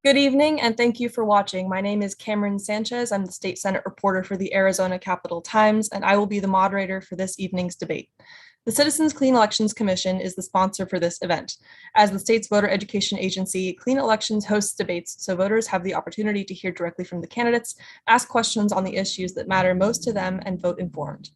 Good evening, and thank you for watching. My name is Cameron Sanchez. I'm the State Senate reporter for the Arizona Capitol Times, and I will be the moderator for this evening's debate. The Citizens Clean Elections Commission is the sponsor for this event. As the state's voter education agency, Clean Elections hosts debates so voters have the opportunity to hear directly from the candidates, ask questions on the issues that matter most to them, and vote informed.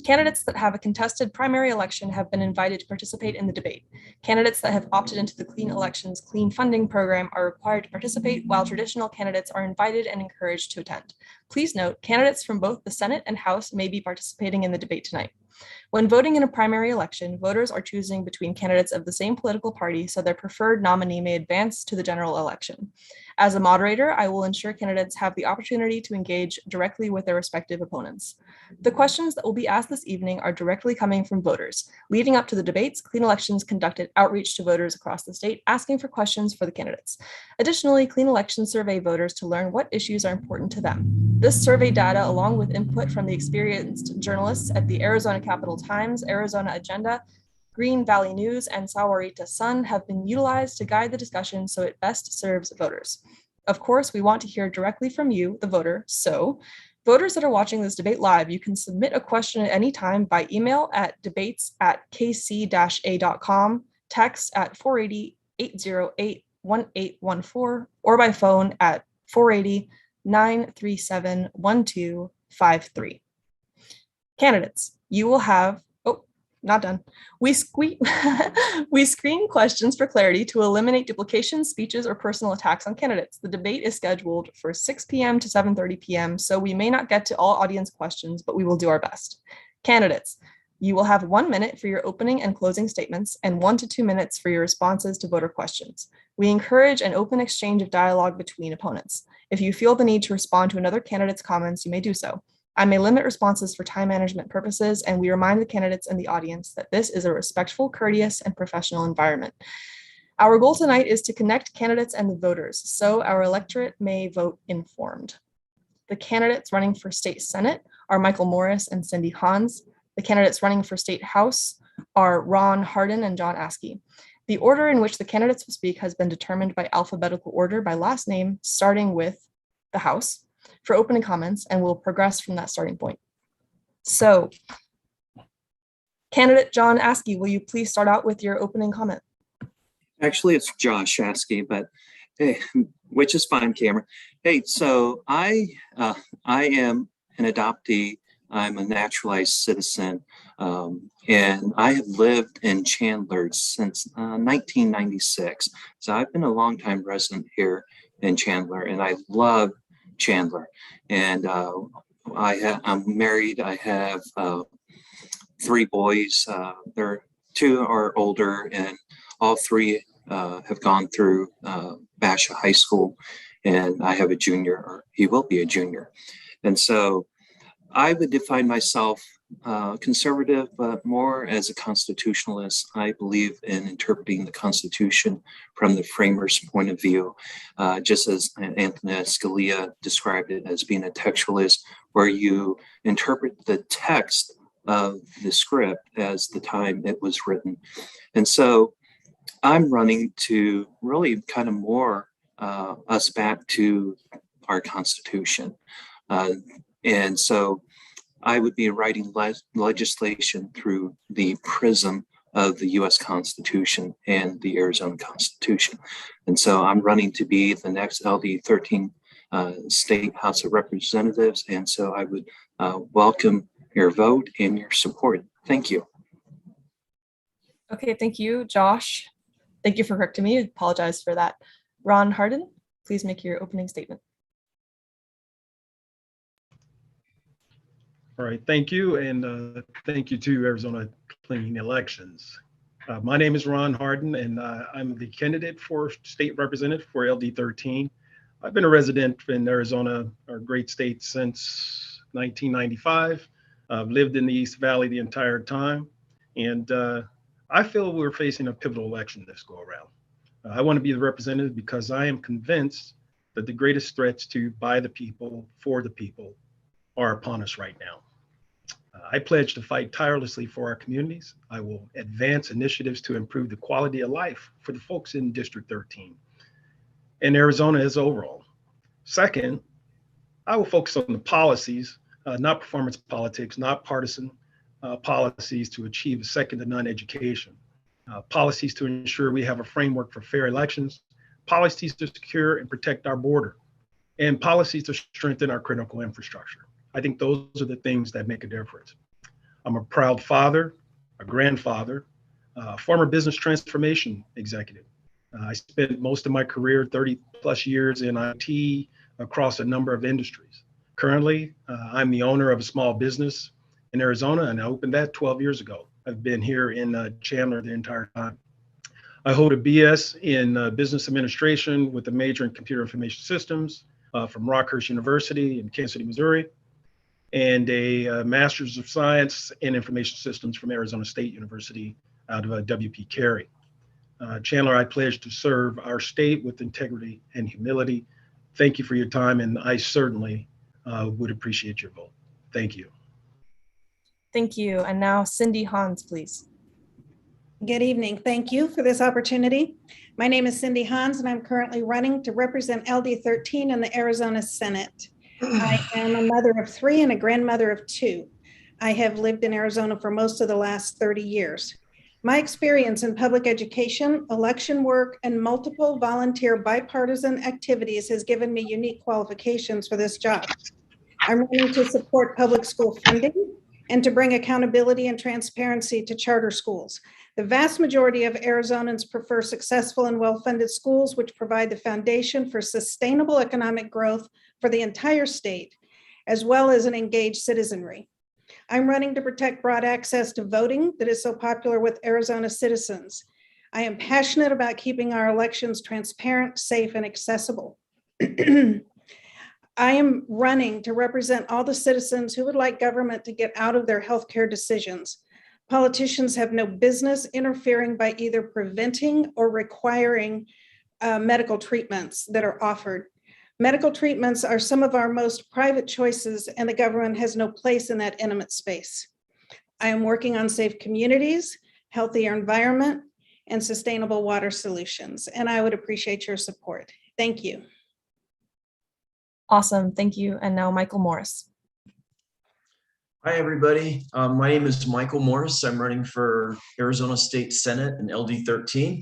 Candidates that have a contested primary election have been invited to participate in the debate. Candidates that have opted into the Clean Elections Clean Funding Program are required to participate, while traditional candidates are invited and encouraged to attend. Please note, candidates from both the Senate and House may be participating in the debate tonight. When voting in a primary election, voters are choosing between candidates of the same political party, so their preferred nominee may advance to the general election. As a moderator, I will ensure candidates have the opportunity to engage directly with their respective opponents. The questions that will be asked this evening are directly coming from voters. Leading up to the debates, Clean Elections conducted outreach to voters across the state, asking for questions for the candidates. Additionally, Clean Elections survey voters to learn what issues are important to them. This survey data, along with input from the experienced journalists at the Arizona Capitol Times, Arizona Agenda, Green Valley News, and Sahuarita Sun, have been utilized to guide the discussion so it best serves voters. Of course, we want to hear directly from you, the voter, so voters that are watching this debate live, you can submit a question at any time by email at debates@kc-a.com, text at 480-808-1814, or by phone at 480-937-1253. Candidates, you will have, not done. We screen questions for clarity to eliminate duplication, speeches, or personal attacks on candidates. The debate is scheduled for 6 p.m. to 7:30 p.m., so we may not get to all audience questions, but we will do our best. Candidates, you will have 1 minute for your opening and closing statements and 1 to 2 minutes for your responses to voter questions. We encourage an open exchange of dialogue between opponents. If you feel the need to respond to another candidate's comments, you may do so. I may limit responses for time management purposes, and we remind the candidates and the audience that this is a respectful, courteous, and professional environment. Our goal tonight is to connect candidates and the voters, so our electorate may vote informed. The candidates running for State Senate are Michael Morris and Cindy Hans. The candidates running for State House are Ron Hardin and John Askey. The order in which the candidates will speak has been determined by alphabetical order by last name, starting with the House for opening comments, and we'll progress from that starting point. So, candidate John Askey, will you please start out with your opening comment? Actually, it's Josh Askey, but hey, which is fine, Cameron. Hey, so I am an adoptee. I'm a naturalized citizen, and I have lived in Chandler since 1996. So I've been a longtime resident here in Chandler, and I love Chandler. And I'm married. I have 3 boys. They're 2 are older, and all 3 have gone through Basha High School, and I have a junior, or he will be a junior. And so I would define myself conservative, but more as a constitutionalist. I believe in interpreting the Constitution from the framers' point of view, just as Anthony Scalia described it as being a textualist, where you interpret the text of the script as the time it was written. And so I'm running to really kind of more us back to our Constitution. And so I would be writing legislation through the prism of the U.S. Constitution and the Arizona Constitution. And so I'm running to be the next LD 13 State House of Representatives. And so I would welcome your vote and your support. Thank you. Okay, thank you, Josh. Thank you for correcting me. I apologize for that. Ron Hardin, please make your opening statement. All right, thank you, and thank you to Arizona Clean Elections. My name is Ron Hardin, and I'm the candidate for state representative for LD 13. I've been a resident in Arizona, our great state, since 1995. I've lived in the East Valley the entire time, and I feel we're facing a pivotal election this go around. I want to be the representative because I am convinced that the greatest threats to by the people, for the people, are upon us right now. I pledge to fight tirelessly for our communities. I will advance initiatives to improve the quality of life for the folks in District 13. and Arizona as overall. Second, I will focus on the policies, not performance politics, not partisan policies to achieve a second to none education, policies to ensure we have a framework for fair elections, policies to secure and protect our border, and policies to strengthen our critical infrastructure. I think those are the things that make a difference. I'm a proud father, a grandfather, former business transformation executive. I spent most of my career, 30 plus years in IT across a number of industries. Currently, I'm the owner of a small business in Arizona, and I opened that 12 years ago. I've been here in Chandler the entire time. I hold a BS in business administration with a major in computer information systems from Rockhurst University in Kansas City, Missouri, and a master's of science in information systems from Arizona State University out of WP Carey. Chandler, I pledge to serve our state with integrity and humility. Thank you for your time, and I certainly would appreciate your vote. Thank you. Thank you. And now Cindy Hans, please. Good evening. Thank you for this opportunity. My name is Cindy Hans, and I'm currently running to represent LD13 in the Arizona Senate. I am a mother of 3 and a grandmother of 2. I have lived in Arizona for most of the last 30 years. My experience in public education, election work, and multiple volunteer bipartisan activities has given me unique qualifications for this job. I'm running to support public school funding and to bring accountability and transparency to charter schools. The vast majority of Arizonans prefer successful and well-funded schools, which provide the foundation for sustainable economic growth for the entire state, as well as an engaged citizenry. I'm running to protect broad access to voting that is so popular with Arizona citizens. I am passionate about keeping our elections transparent, safe, and accessible. I am running to represent all the citizens who would like government to get out of their healthcare decisions. Politicians have no business interfering by either preventing or requiring medical treatments that are offered. Medical treatments are some of our most private choices, and the government has no place in that intimate space. I am working on safe communities, healthier environment, and sustainable water solutions, and I would appreciate your support. Thank you. Awesome. Thank you. And now Michael Morris. Hi, everybody. My name is Michael Morris. I'm running for Arizona State Senate in LD13.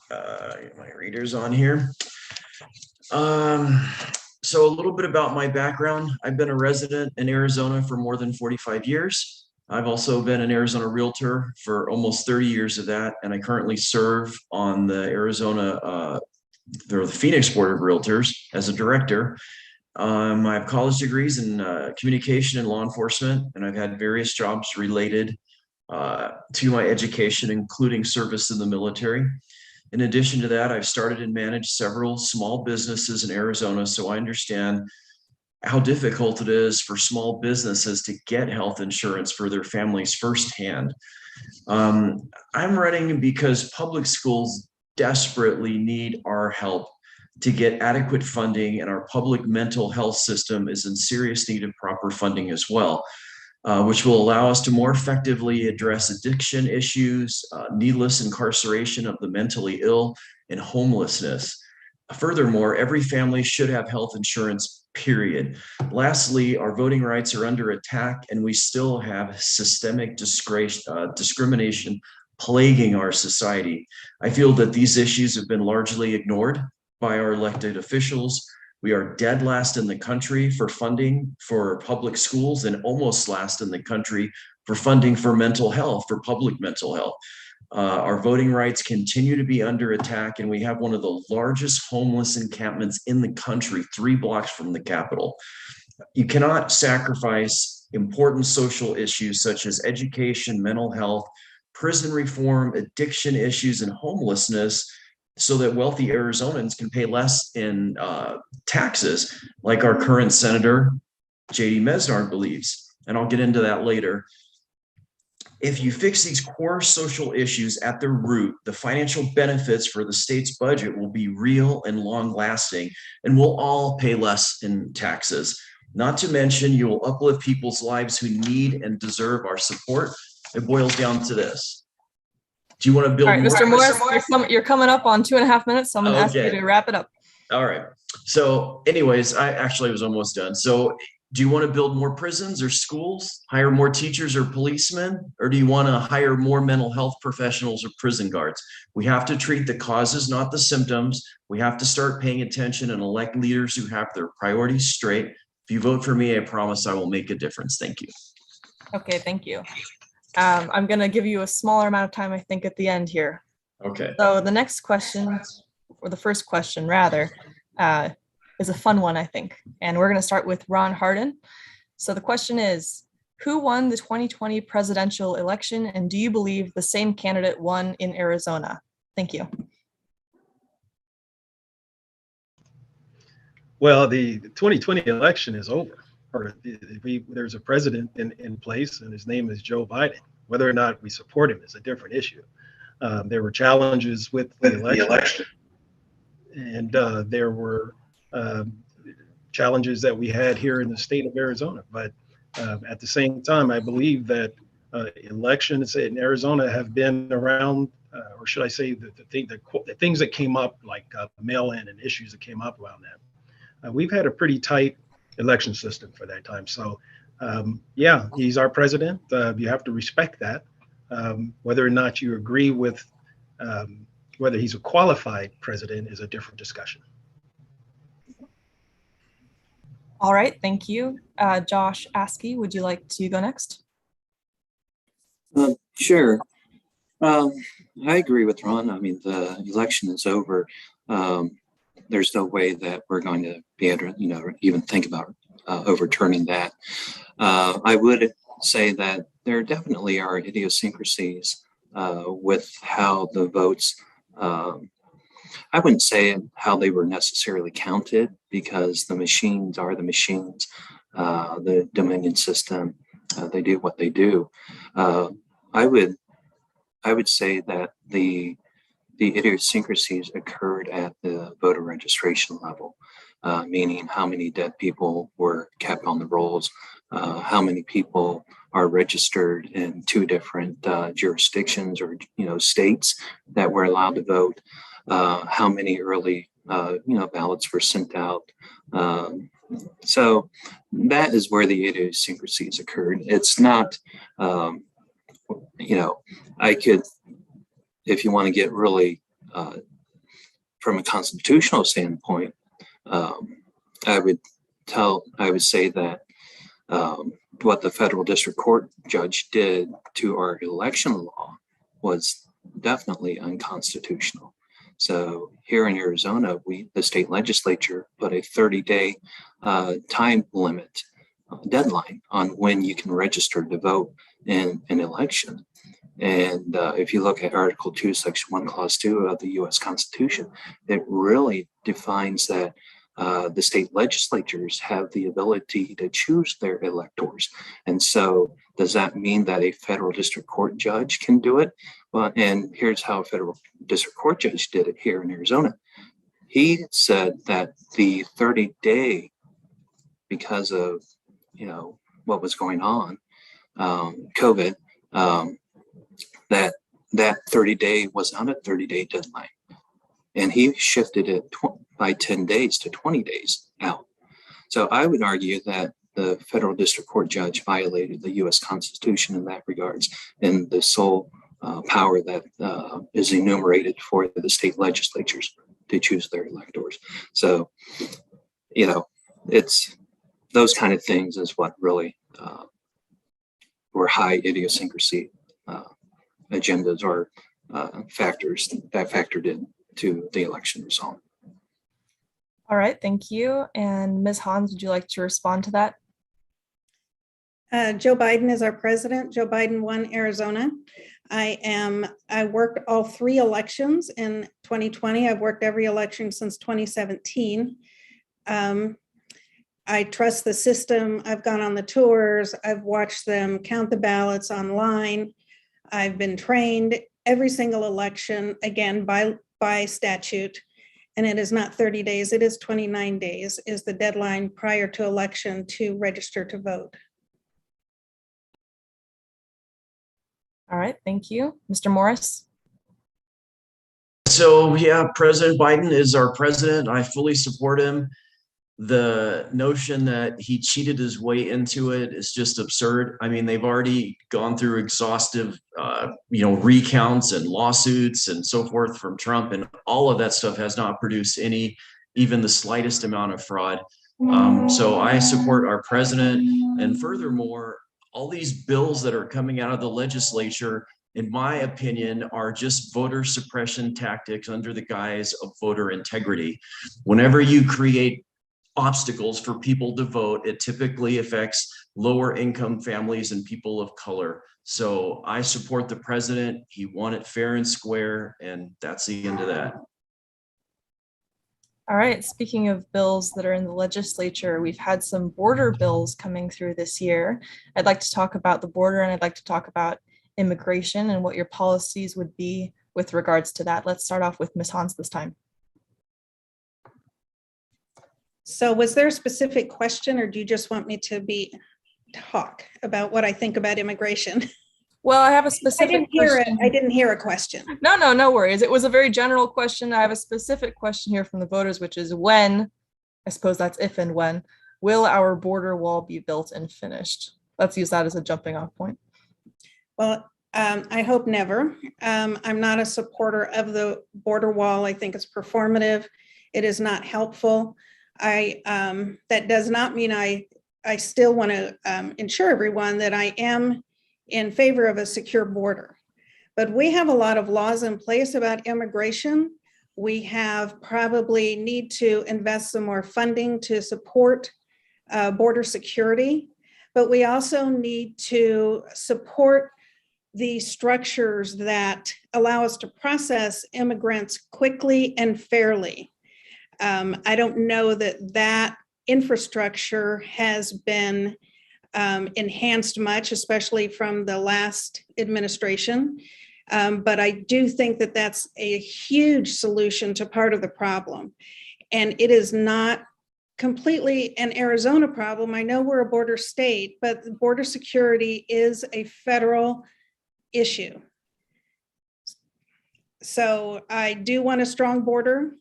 Get my readers on here. So a little bit about my background. I've been a resident in Arizona for more than 45 years. I've also been an Arizona realtor for almost 30 years of that, and I currently serve on the the Phoenix Board of Realtors as a director. I have college degrees in communication and law enforcement, and I've had various jobs related to my education, including service in the military. In addition to that, I've started and managed several small businesses in Arizona, so I understand how difficult it is for small businesses to get health insurance for their families firsthand. I'm running because public schools desperately need our help to get adequate funding, and our public mental health system is in serious need of proper funding as well, which will allow us to more effectively address addiction issues, needless incarceration of the mentally ill, and homelessness. Furthermore, every family should have health insurance, period. Lastly, our voting rights are under attack, and we still have systemic discrimination plaguing our society. I feel that these issues have been largely ignored by our elected officials. We are dead last in the country for funding for public schools, and almost last in the country for funding for mental health, for public mental health. Our voting rights continue to be under attack, and we have one of the largest homeless encampments in the country, 3 blocks from the Capitol. You cannot sacrifice important social issues such as education, mental health, prison reform, addiction issues, and homelessness so that wealthy Arizonans can pay less in taxes, like our current Senator J.D. Mesnard believes. And I'll get into that later. If you fix these core social issues at their root, the financial benefits for the state's budget will be real and long-lasting, and we'll all pay less in taxes. Not to mention, you will uplift people's lives who need and deserve our support. It boils down to this. Do you want to build? All right, Mr. Morris, you're coming up on 2.5 minutes, so I'm going to ask you to wrap it up. All right. So anyways, I actually was almost done. So do you want to build more prisons or schools, hire more teachers or policemen, or do you want to hire more mental health professionals or prison guards? We have to treat the causes, not the symptoms. We have to start paying attention and elect leaders who have their priorities straight. If you vote for me, I promise I will make a difference. Thank you. Okay, thank you. I'm going to give you a smaller amount of time, I think, at the end here. Okay. So the next question, or the first question rather, is a fun one, I think. And we're going to start with Ron Hardin. So the question is, who won the 2020 presidential election, and do you believe the same candidate won in Arizona? Thank you. Well, the 2020 election is over. There's a president in place, and his name is Joe Biden. Whether or not we support him is a different issue. There were challenges with the election, and there were challenges that we had here in the state of Arizona. But at the same time, I believe that elections in Arizona have been around, or should I say, the things that came up, like mail-in and issues that came up around that. We've had a pretty tight election system for that time. So, yeah, he's our president. You have to respect that. Whether or not you agree with whether he's a qualified president is a different discussion. All right, thank you. Josh Askey, would you like to go next? Sure. I agree with Ron. I mean, the election is over. There's no way that we're going to be able to, even think about overturning that. I would say that there definitely are idiosyncrasies with how the votes, I wouldn't say how they were necessarily counted, because the machines are the machines, the Dominion system, they do what they do. I would say that the idiosyncrasies occurred at the voter registration level, meaning how many dead people were kept on the rolls, how many people are registered in two different jurisdictions or states that were allowed to vote, how many early ballots were sent out. So that is where the idiosyncrasies occurred. It's not, I could, if you want to get really from a constitutional standpoint, I would say that what the federal district court judge did to our election law was definitely unconstitutional. So here in Arizona, the state legislature put a 30-day time limit deadline on when you can register to vote in an election. And if you look at Article 2, Section 1, Clause 2 of the U.S. Constitution, it really defines that the state legislatures have the ability to choose their electors. And so does that mean that a federal district court judge can do it? Well, and here's how a federal district court judge did it here in Arizona. He said that the 30-day, because of what was going on, COVID, that 30-day was not a 30-day deadline. And he shifted it by 10 days to 20 days out. So I would argue that the federal district court judge violated the U.S. Constitution in that regards, and the sole power that is enumerated for the state legislatures to choose their electors. So, it's those kind of things is what really were high idiosyncrasy agendas or factors that factored in to the election result. All right, thank you. And Ms. Hans, would you like to respond to that? Joe Biden is our president. Joe Biden won Arizona. I worked all three elections in 2020. I've worked every election since 2017. I trust the system. I've gone on the tours. I've watched them count the ballots online. I've been trained every single election, again, by statute. And it is not 30 days, it is 29 days is the deadline prior to election to register to vote. All right, thank you. Mr. Morris? So yeah, President Biden is our president. I fully support him. The notion that he cheated his way into it is just absurd. I mean, they've already gone through exhaustive, recounts and lawsuits and so forth from Trump, and all of that stuff has not produced even the slightest amount of fraud. So I support our president, and furthermore, all these bills that are coming out of the legislature, in my opinion, are just voter suppression tactics under the guise of voter integrity. Whenever you create obstacles for people to vote, it typically affects lower income families and people of color. So I support the president. He won it fair and square, and that's the end of that. All right, speaking of bills that are in the legislature, we've had some border bills coming through this year. I'd like to talk about the border, and I'd like to talk about immigration and what your policies would be with regards to that. Let's start off with Ms. Hans this time. So was there a specific question, or do you just want me to talk about what I think about immigration? Well, I have a I specific didn't hear it. question. I didn't hear a question. No worries. It was a very general question. I have a specific question here from the voters, which is when, I suppose that's if and when, will our border wall be built and finished? Let's use that as a jumping off point. Well, I hope never. I'm not a supporter of the border wall. I think it's performative. It is not helpful. That does not mean I still want to ensure everyone that I am in favor of a secure border. But we have a lot of laws in place about immigration. We have probably need to invest some more funding to support border security, but we also need to support the structures that allow us to process immigrants quickly and fairly. I don't know that infrastructure has been enhanced much, especially from the last administration. But I do think that that's a huge solution to part of the problem. And it is not completely an Arizona problem. I know we're a border state, but border security is a federal issue. So I do want a strong border,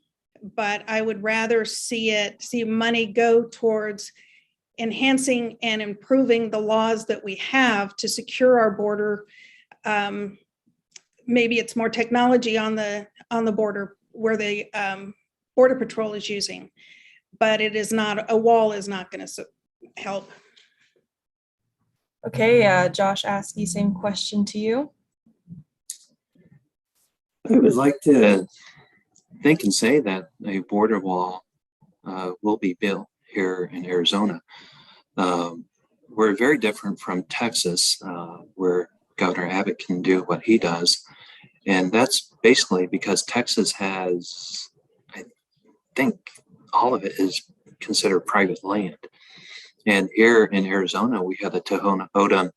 but I would rather see money go towards enhancing and improving the laws that we have to secure our border. Maybe it's more technology on the border where the Border Patrol is using, but a wall is not going to help. Okay, Josh Askey, same question to you. I would like to think and say that a border wall will be built here in Arizona. We're very different from Texas, where Governor Abbott can do what he does. And that's basically because Texas has, I think all of it is considered private land. And here in Arizona, we have the Tohono O'odham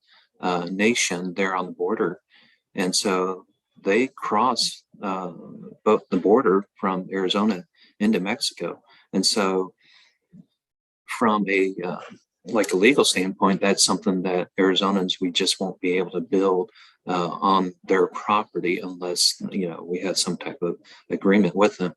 Nation there on the border. And so they cross both the border from Arizona into Mexico. And so from a legal standpoint, that's something that Arizonans, we just won't be able to build on their property unless, we have some type of agreement with them.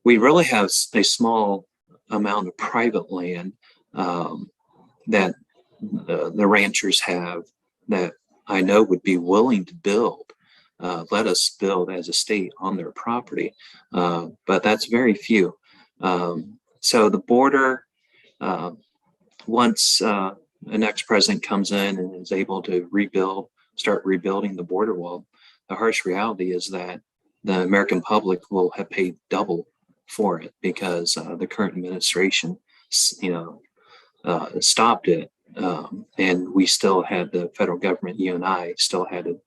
We really have a small amount of private land that the ranchers have that I know would be willing to build, let us build as a state on their property, but that's very few. So the border, once the next president comes in and is able to start rebuilding the border wall, the harsh reality is that the American public will have paid double for it because the current administration, stopped it. And we still had the federal government, you and I still had to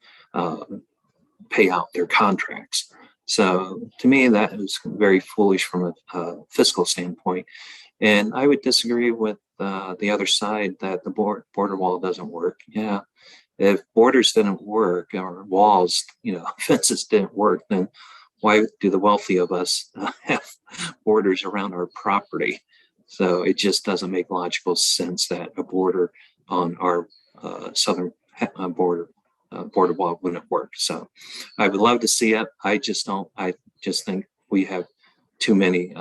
pay out their contracts. So to me, that was very foolish from a fiscal standpoint. And I would disagree with the other side that the border wall doesn't work. Yeah, if borders didn't work or walls, fences didn't work, then why do the wealthy of us have borders around our property? So it just doesn't make logical sense that a border on our southern border wall wouldn't work. So I would love to see it. I just think we have too many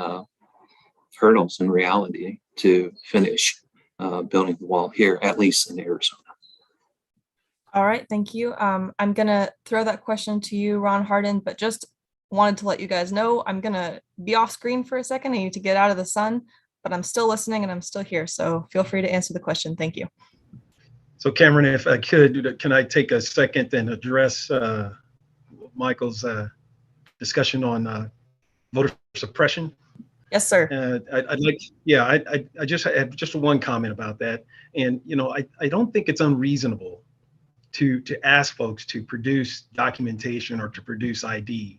hurdles in reality to finish building the wall here, at least in Arizona. All right, thank you. I'm gonna throw that question to you, Ron Harden, but just wanted to let you guys know I'm gonna be off screen for a second. I need to get out of the sun, but I'm still listening and I'm still here. So feel free to answer the question. Thank you. So Cameron, if I could, can I take a second and address Michael's discussion on voter suppression? Yes, sir. I'd like, yeah, I just had just one comment about that. And, you know, I don't think it's unreasonable to ask folks to produce documentation or to produce ID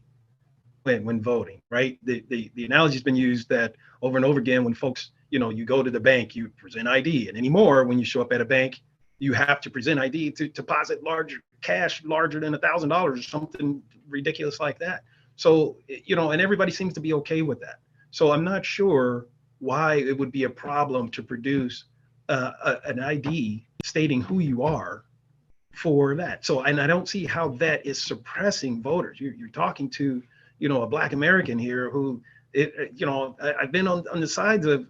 when voting, right? The analogy has been used that over and over again, when folks, you know, you go to the bank, you present ID, and anymore, when you show up at a bank, you have to present ID to deposit larger cash, larger than $1,000 or something ridiculous like that. So, you know, and everybody seems to be okay with that. So I'm not sure why it would be a problem to produce an ID stating who you are for that. So, and I don't see how that is suppressing voters. You're talking to, you know, a Black American here who, you know, I've been on the sides of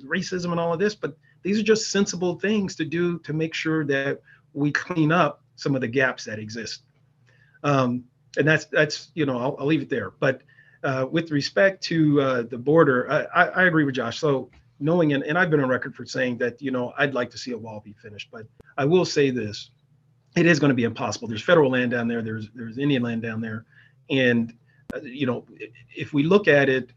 racism and all of this, but these are just sensible things to do to make sure that we clean up some of the gaps that exist. And that's you know, I'll leave it there. But with respect to the border, I agree with Josh. So knowing, and I've been on record for saying that, you know, I'd like to see a wall be finished, but I will say this, it is going to be impossible. There's federal land down there, there's Indian land down there. And, you know, if we look at it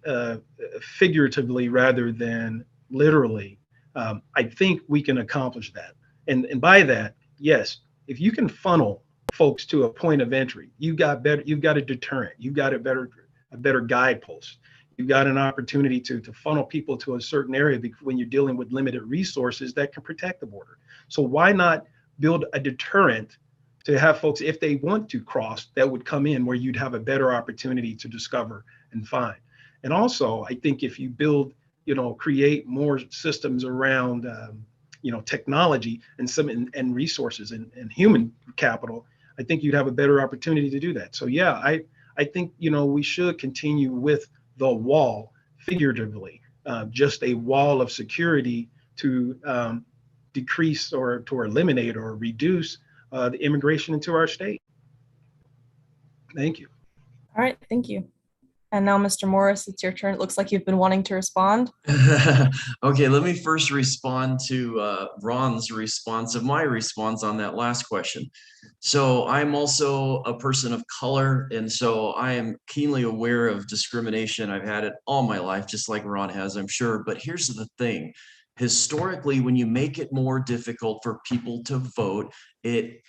figuratively rather than literally, I think we can accomplish that. And by that, yes, if you can funnel folks to a point of entry, you've got a deterrent, you've got a better guidepost. You've got an opportunity to funnel people to a certain area when you're dealing with limited resources that can protect the border. So why not build a deterrent to have folks, if they want to cross, that would come in where you'd have a better opportunity to discover and find. And also, I think if you build, you know, create more systems around, you know, technology and resources and human capital, I think you'd have a better opportunity to do that. So yeah, I think, you know, we should continue with the wall, figuratively, just a wall of security to decrease or to eliminate or reduce the immigration into our state. Thank you. All right, thank you. And now, Mr. Morris, it's your turn. It looks like you've been wanting to respond. Okay, let me first respond to Ron's response of my response on that last question. So I'm also a person of color, and so I am keenly aware of discrimination. I've had it all my life, just like Ron has, I'm sure. But here's the thing. Historically, when you make it more difficult for people to vote, it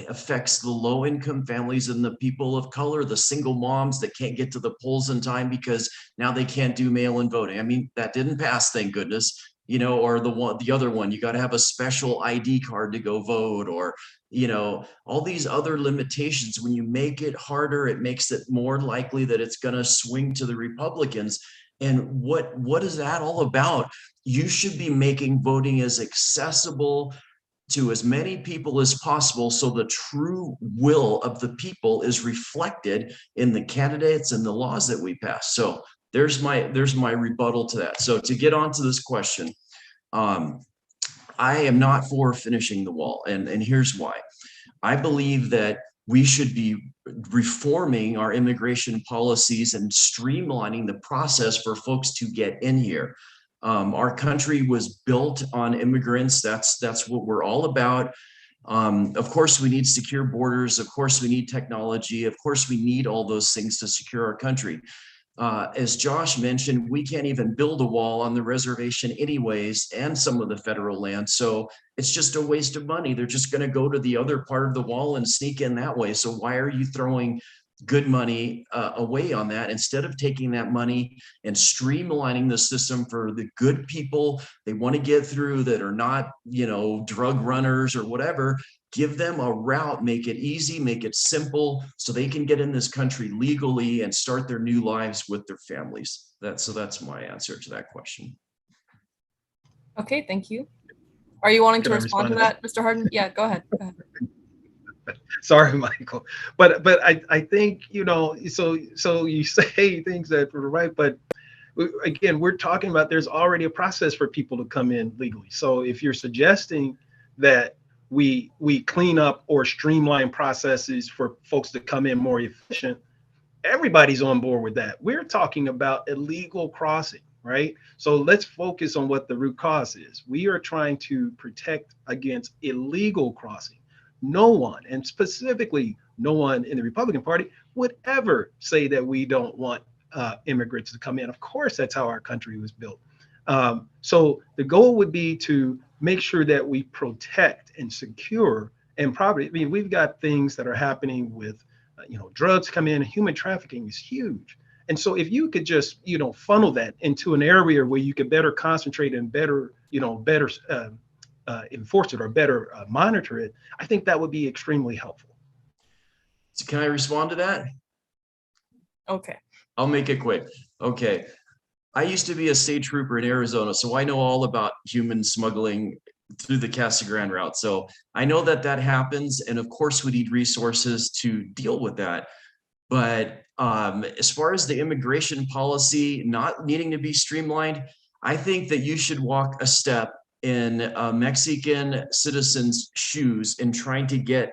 affects the low-income families and the people of color, the single moms that can't get to the polls in time because now they can't do mail-in voting. I mean, that didn't pass, thank goodness. You know, or the other one, you got to have a special ID card to go vote, or, you know, all these other limitations. When you make it harder, it makes it more likely that it's going to swing to the Republicans. And what is that all about? You should be making voting as accessible to as many people as possible, so the true will of the people is reflected in the candidates and the laws that we pass. So there's my rebuttal to that. So to get onto this question, I am not for finishing the wall, and here's why. I believe that we should be reforming our immigration policies and streamlining the process for folks to get in here. Our country was built on immigrants. That's what we're all about. Of course, we need secure borders. Of course, we need technology. Of course, we need all those things to secure our country. As Josh mentioned, we can't even build a wall on the reservation anyways, and some of the federal land. So it's just a waste of money. They're just going to go to the other part of the wall and sneak in that way. So why are you throwing good money away on that instead of taking that money and streamlining the system for the good people they want to get through that are not, you know, drug runners or whatever? Give them a route, make it easy, make it simple, so they can get in this country legally and start their new lives with their families. That's my answer to that question. Okay, thank you. Are you wanting to Can I respond to respond that, Mr. Harden? Yeah, go ahead. Sorry, Michael. But I think, so you say things that are right, but again, we're talking about there's already a process for people to come in legally. So if you're suggesting that we clean up or streamline processes for folks to come in more efficient, everybody's on board with that. We're talking about illegal crossing, right? So let's focus on what the root cause is. We are trying to protect against illegal crossing. No one, and specifically no one in the Republican Party, would ever say that we don't want immigrants to come in. Of course, that's how our country was built. So the goal would be to make sure that we protect and secure and probably, I mean, we've got things that are happening with, drugs come in, human trafficking is huge. And so if you could just, funnel that into an area where you could better concentrate and better enforce it or better monitor it, I think that would be extremely helpful. So can I respond to that? Okay. I'll make it quick. Okay. I used to be a state trooper in Arizona, so I know all about human smuggling through the Casa Grande route. So I know that that happens. And of course, we need resources to deal with that. But as far as the immigration policy not needing to be streamlined, I think that you should walk a step in a Mexican citizen's shoes in trying to get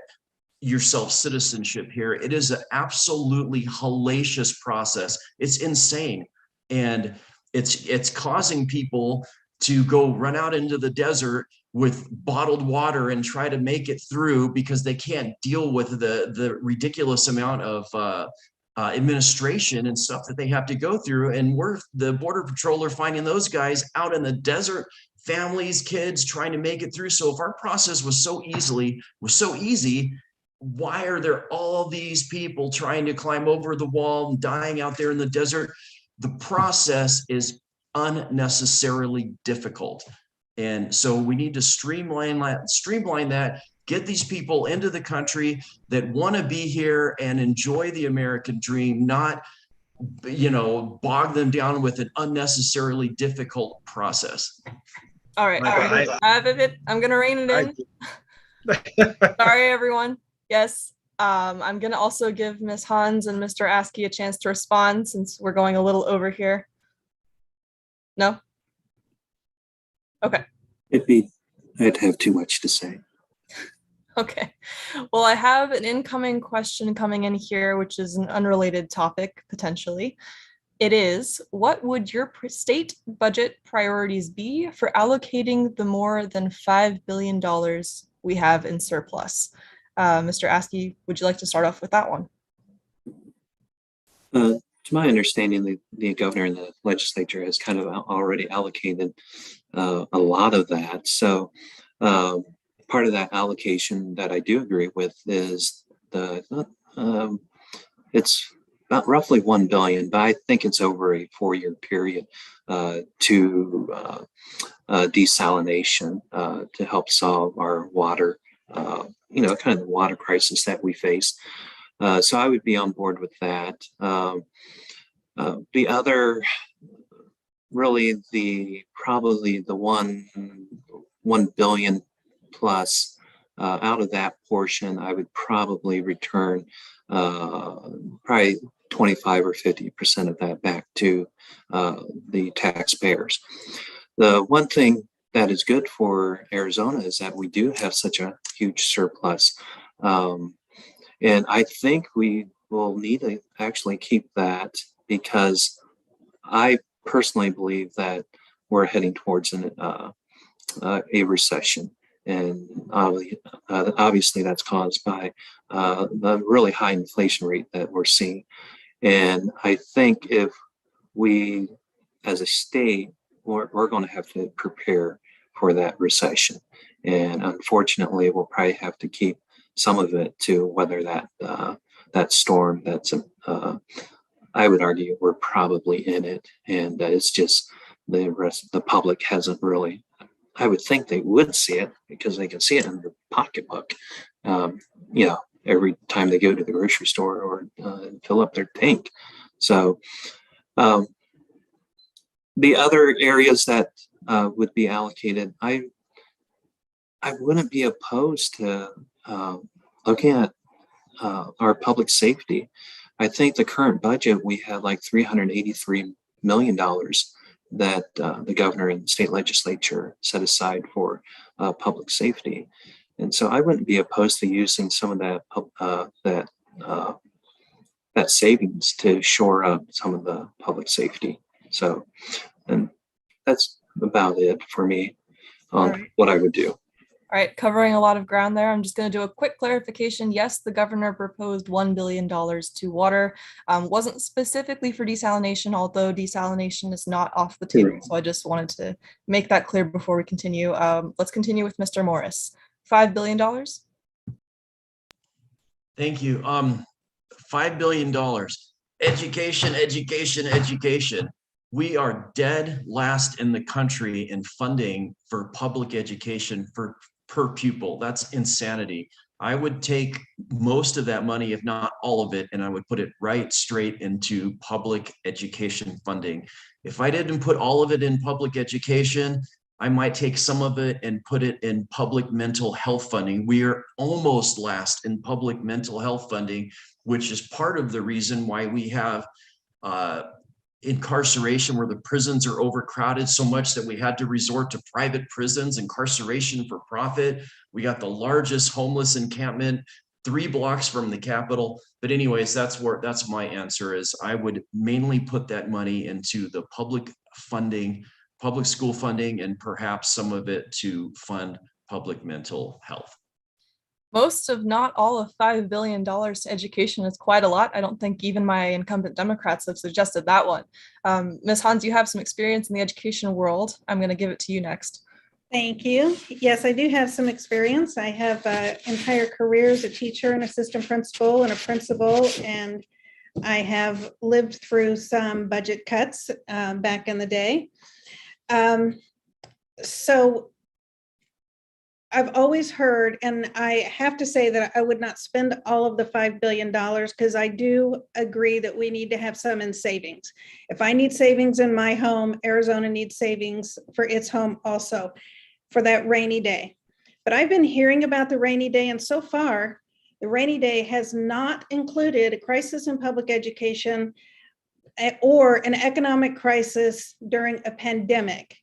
yourself citizenship here. It is an absolutely hellacious process. It's insane. And it's causing people to go run out into the desert with bottled water and try to make it through because they can't deal with the ridiculous amount of administration and stuff that they have to go through. And we're the Border Patrol are finding those guys out in the desert, families, kids trying to make it through. So if our process was so easy, why are there all these people trying to climb over the wall and dying out there in the desert? The process is unnecessarily difficult. And so we need to streamline that, get these people into the country that want to be here and enjoy the American dream, not, bog them down with an unnecessarily difficult process. All right. I'm going to rein it in. Sorry, everyone. Yes. I'm going to also give Ms. Hans and Mr. Askey a chance to respond since we're going a little over here. No? Okay. I'd have too much to say. Okay. Well, I have an incoming question coming in here, which is an unrelated topic, potentially. It is, what would your state budget priorities be for allocating the more than $5 billion we have in surplus? Mr. Askey, would you like to start off with that one? To my understanding, the governor and the legislature has kind of already allocated a lot of that. So part of that allocation that I do agree with is it's about roughly $1 billion, but I think it's over a 4-year period to desalination to help solve our water, kind of the water crisis that we face. So I would be on board with that. The other, really, probably the 1 billion plus out of that portion, I would probably return probably 25 or 50% of that back to the taxpayers. The one thing that is good for Arizona is that we do have such a huge surplus. And I think we will need to actually keep that because I personally believe that we're heading towards a recession. And obviously that's caused by the really high inflation rate that we're seeing. And I think if we, as a state, we're going to have to prepare for that recession. And unfortunately, we'll probably have to keep some of it to weather that storm. I would argue we're probably in it, and it's just the rest of the public hasn't really. I would think they would see it because they can see it in their pocketbook. Every time they go to the grocery store or fill up their tank. So the other areas that would be allocated, I wouldn't be opposed to looking at our public safety. I think the current budget, we had like $383 million that the governor and state legislature set aside for public safety. And so I wouldn't be opposed to using some of that savings to shore up some of the public safety. So, and that's about it for me on All right. what I would do. All right, covering a lot of ground there. I'm just going to do a quick clarification. Yes, the governor proposed $1 billion to water. Wasn't specifically for desalination, although desalination is not off the table. So I just wanted to make that clear before we continue. Let's continue with Mr. Morris. $5 billion. Thank you. $5 billion. Education, education, education. We are dead last in the country in funding for public education per pupil. That's insanity. I would take most of that money, if not all of it, and I would put it right straight into public education funding. If I didn't put all of it in public education, I might take some of it and put it in public mental health funding. We are almost last in public mental health funding, which is part of the reason why we have incarceration, where the prisons are overcrowded so much that we had to resort to private prisons, incarceration for profit. We got the largest homeless encampment 3 blocks from the Capitol. But anyways, that's my answer is I would mainly put that money into the public funding, public school funding, and perhaps some of it to fund public mental health. Most of not all of $5 billion to education is quite a lot. I don't think even my incumbent Democrats have suggested that one. Ms. Hans, you have some experience in the education world. I'm going to give it to you next. Thank you. Yes, I do have some experience. I have an entire career as a teacher, an assistant principal, and a principal, and I have lived through some budget cuts back in the day. So I've always heard, and I have to say that I would not spend all of the $5 billion because I do agree that we need to have some in savings. If I need savings in my home, Arizona needs savings for its home also for that rainy day. But I've been hearing about the rainy day, and so far, the rainy day has not included a crisis in public education or an economic crisis during a pandemic.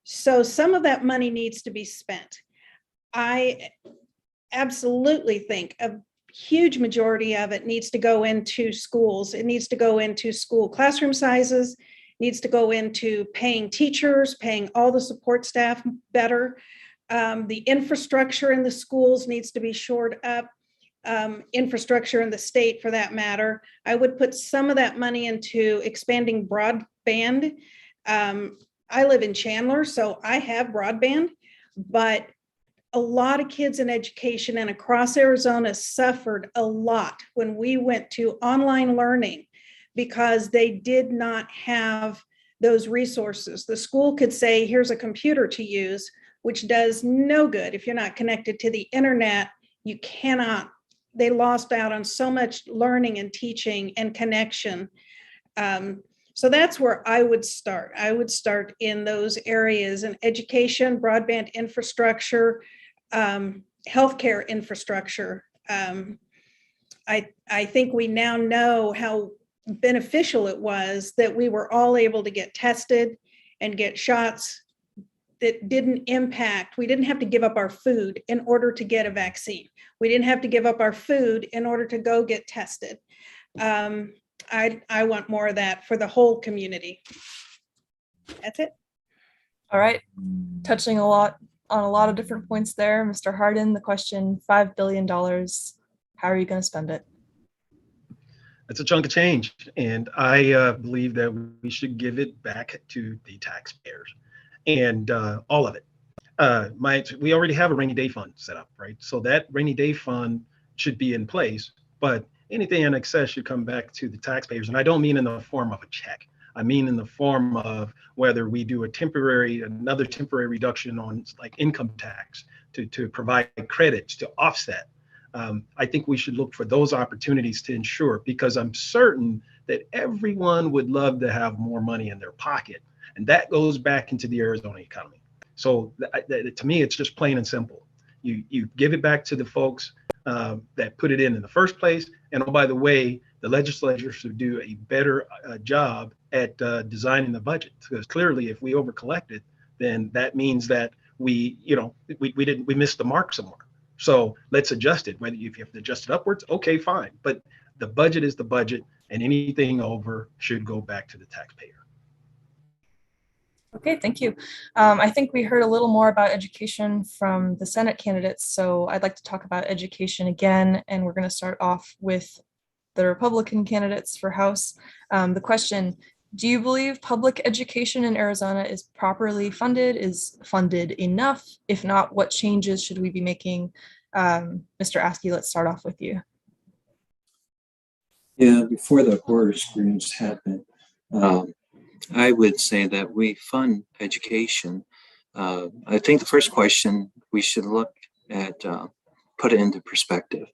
So some of that money needs to be spent. I absolutely think a huge majority of it needs to go into schools. It needs to go into school classroom sizes, needs to go into paying teachers, paying all the support staff better. The infrastructure in the schools needs to be shored up. Infrastructure in the state for that matter. I would put some of that money into expanding broadband. I live in Chandler, so I have broadband, but a lot of kids in education and across Arizona suffered a lot when we went to online learning because they did not have those resources. The school could say, here's a computer to use, which does no good. If you're not connected to the internet, you cannot. They lost out on so much learning and teaching and connection. So that's where I would start. I would start in those areas in education, broadband infrastructure, healthcare infrastructure. I think we now know how beneficial it was that we were all able to get tested and get shots that didn't impact. We didn't have to give up our food in order to get a vaccine. We didn't have to give up our food in order to go get tested. I want more of that for the whole community. That's it. All right, touching on a lot of different points there. Mr. Hardin, the question, $5 billion, how are you going to spend it? It's a chunk of change, and I believe that we should give it back to the taxpayers, and all of it. We already have a rainy day fund set up, right? So that rainy day fund should be in place, but anything in excess should come back to the taxpayers. And I don't mean in the form of a check. I mean in the form of whether we do another temporary reduction on like income tax to provide credits to offset. I think we should look for those opportunities to ensure, because I'm certain that everyone would love to have more money in their pocket. And that goes back into the Arizona economy. So to me, it's just plain and simple. You give it back to the folks that put it in the first place. And oh, by the way, the legislature should do a better job at designing the budget, because clearly if we overcollected, then that means that we missed the mark somewhere. So let's adjust it. Whether if you have to adjust it upwards, okay, fine. But the budget is the budget, and anything over should go back to the taxpayer. Okay, thank you. I think we heard a little more about education from the Senate candidates, so I'd like to talk about education again, and we're going to start off with the Republican candidates for House. The question, do you believe public education in Arizona is properly funded, is funded enough? If not, what changes should we be making? Mr. Askey, let's start off with you. Yeah, before the horror screens happen, I would say that we fund education. I think the first question we should look at, put it into perspective.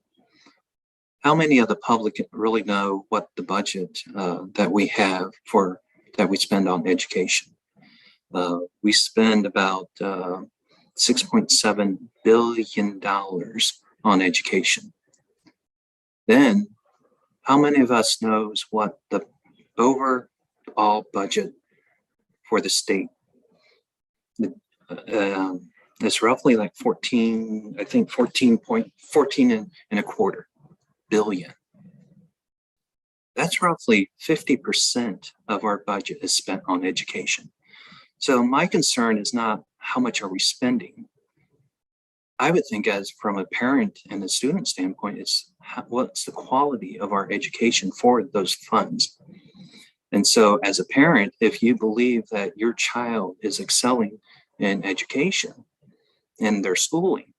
How many of the public really know what the budget that we have that we spend on education? We spend about $6.7 billion on education. Then, how many of us knows what the overall budget for the state? It's roughly like 14, I think 14 and a quarter billion. That's roughly 50% of our budget is spent on education. So my concern is not how much are we spending. I would think, as from a parent and a student standpoint, it's what's the quality of our education for those funds. And so as a parent, if you believe that your child is excelling in education and their schooling,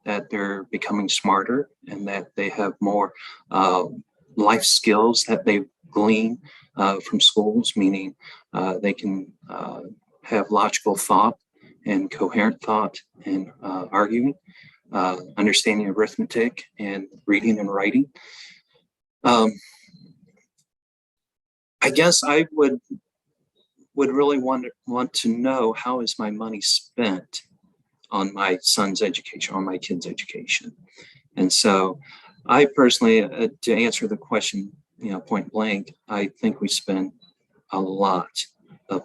that they're becoming smarter and that they have more life skills that they glean from schools, meaning they can have logical thought and coherent thought and arguing, understanding arithmetic and reading and writing. I guess I would really want to know, how is my money spent on my son's education, on my kid's education? And so I personally, to answer the question, point blank, I think we spend a lot of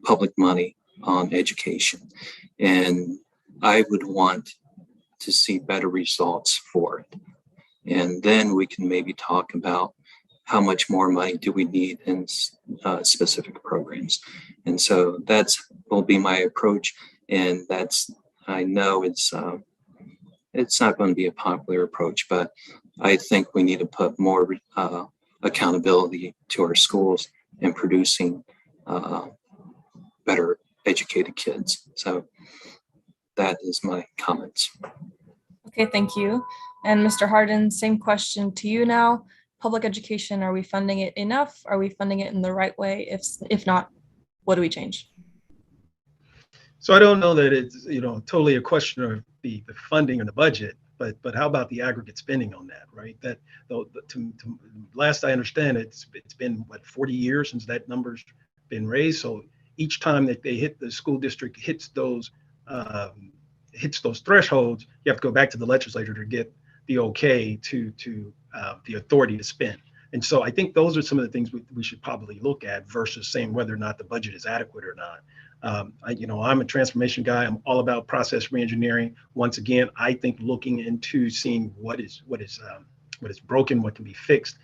public money on education, and I would want to see better results for it. And then we can maybe talk about how much more money do we need in specific programs. And so will be my approach. And I know it's not going to be a popular approach, but I think we need to put more accountability to our schools in producing better educated kids. So that is my comments. Okay, thank you. And Mr. Hardin, same question to you now. Public education, are we funding it enough? Are we funding it in the right way? If not, what do we change? So I don't know that it's totally a question of the funding or the budget, but how about the aggregate spending on that, right? That to last I understand, it's been 40 years since that number's been raised. So each time that they hit, the school district hits those thresholds, you have to go back to the legislature to get the okay to the authority to spend. And so I think those are some of the things we should probably look at versus saying whether or not the budget is adequate or not. I'm a transformation guy. I'm all about process reengineering. Once again, I think looking into seeing what is broken, what can be fixed,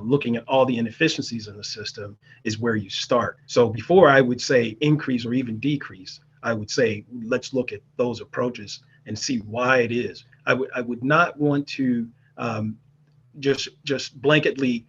looking at all the inefficiencies in the system is where you start. So before I would say increase or even decrease, I would say let's look at those approaches and see why it is. I would not want to just blanketly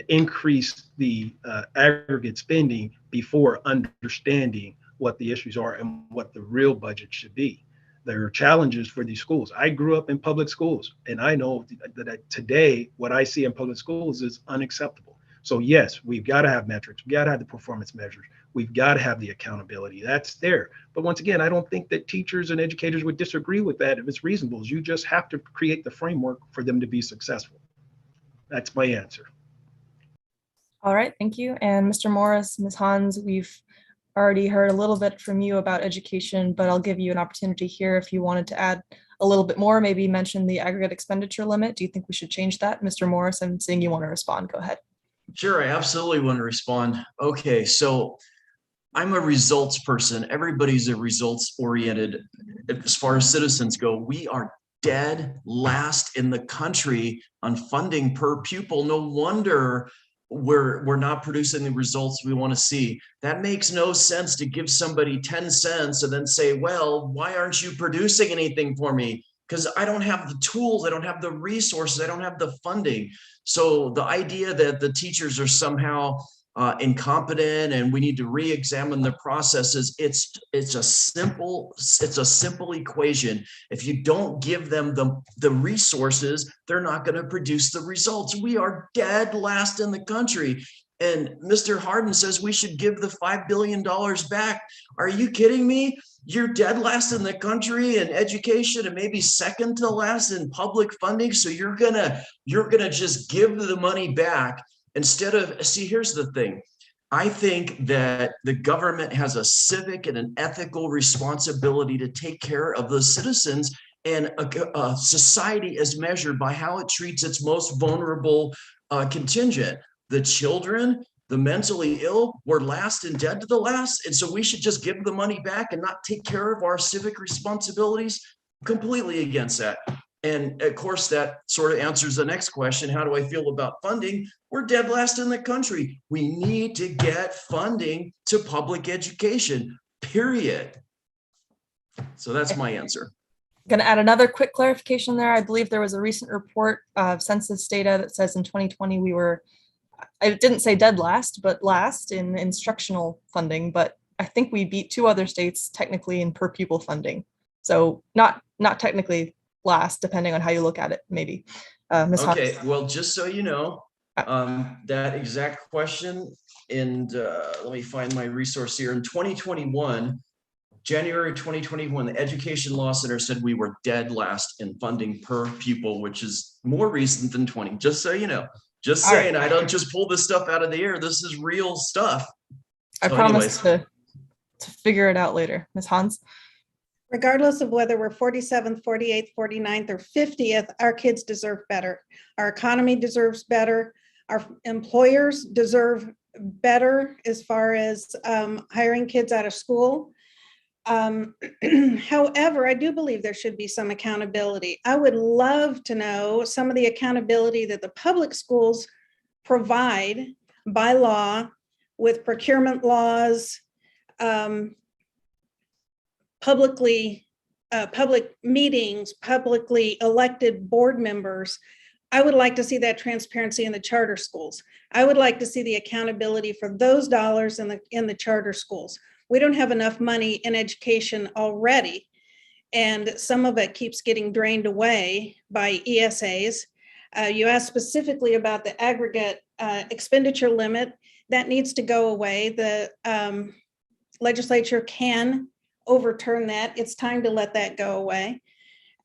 increase the aggregate spending before understanding what the issues are and what the real budget should be. There are challenges for these schools. I grew up in public schools, and I know that today what I see in public schools is unacceptable. So yes, we've got to have metrics. We've got to have the performance measures. We've got to have the accountability. That's there. But once again, I don't think that teachers and educators would disagree with that if it's reasonable. You just have to create the framework for them to be successful. That's my answer. All right, thank you. And Mr. Morris, Ms. Hans, we've already heard a little bit from you about education, but I'll give you an opportunity here if you wanted to add a little bit more, maybe mention the aggregate expenditure limit. Do you think we should change that? Mr. Morris, I'm seeing you want to respond. Go ahead. Sure, I absolutely want to respond. Okay, so I'm a results person. Everybody's a results oriented. As far as citizens go, we are dead last in the country on funding per pupil. No wonder we're not producing the results we want to see. That makes no sense to give somebody 10 cents and then say, well, why aren't you producing anything for me? Because I don't have the tools, I don't have the resources, I don't have the funding. So the idea that the teachers are somehow incompetent and we need to re-examine the processes, it's a simple equation. If you don't give them the resources, they're not going to produce the results. We are dead last in the country. And Mr. Hardin says we should give the $5 billion back. Are you kidding me? You're dead last in the country in education and maybe second to last in public funding. So you're gonna just give the money back instead of, see, here's the thing. I think that the government has a civic and an ethical responsibility to take care of the citizens, and a society is measured by how it treats its most vulnerable contingent. The children, the mentally ill, were last and dead to the last. And so we should just give the money back and not take care of our civic responsibilities. Completely against that. And of course, that sort of answers the next question. How do I feel about funding? We're dead last in the country. We need to get funding to public education, period. So that's my answer. Going to add another quick clarification there. I believe there was a recent report of census data that says in 2020 we were, I didn't say dead last, but last in instructional funding, but I think we beat 2 other states technically in per pupil funding. So not technically last, depending on how you look at it, maybe. Ms. Okay, Hunt. well, just so you know, that exact question, and let me find my resource here. In 2021, January 2021, the Education Law Center said we were dead last in funding per pupil, which is more recent than 20, just so you know. Just saying, I don't just pull this stuff out of the air. This is real stuff. I promise to figure it out later. Ms. Hans? Regardless of whether we're 47th, 48th, 49th, or 50th, our kids deserve better. Our economy deserves better. Our employers deserve better as far as hiring kids out of school. However, I do believe there should be some accountability. I would love to know some of the accountability that the public schools provide by law with procurement laws, public meetings, publicly elected board members. I would like to see that transparency in the charter schools. I would like to see the accountability for those dollars in the charter schools. We don't have enough money in education already, and some of it keeps getting drained away by ESAs. You asked specifically about the aggregate expenditure limit. That needs to go away. The legislature can overturn that. It's time to let that go away.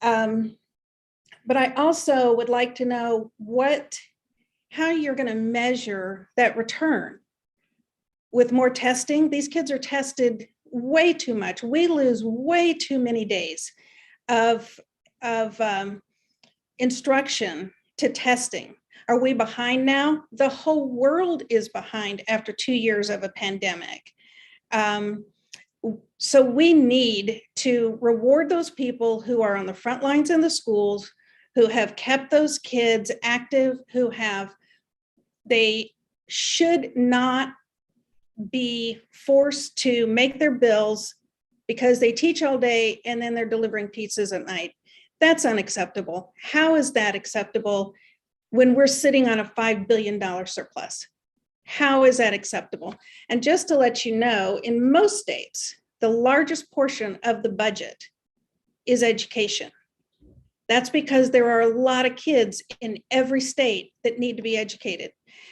But I also would like to know how you're going to measure that return. With more testing, these kids are tested way too much. We lose way too many days of instruction to testing. Are we behind now? The whole world is behind after 2 years of a pandemic. So we need to reward those people who are on the front lines in the schools, who have kept those kids active, they should not be forced to make their bills because they teach all day and then they're delivering pizzas at night. That's unacceptable. How is that acceptable when we're sitting on a $5 billion surplus? How is that acceptable? And just to let you know, in most states, the largest portion of the budget is education. That's because there are a lot of kids in every state that need to be educated.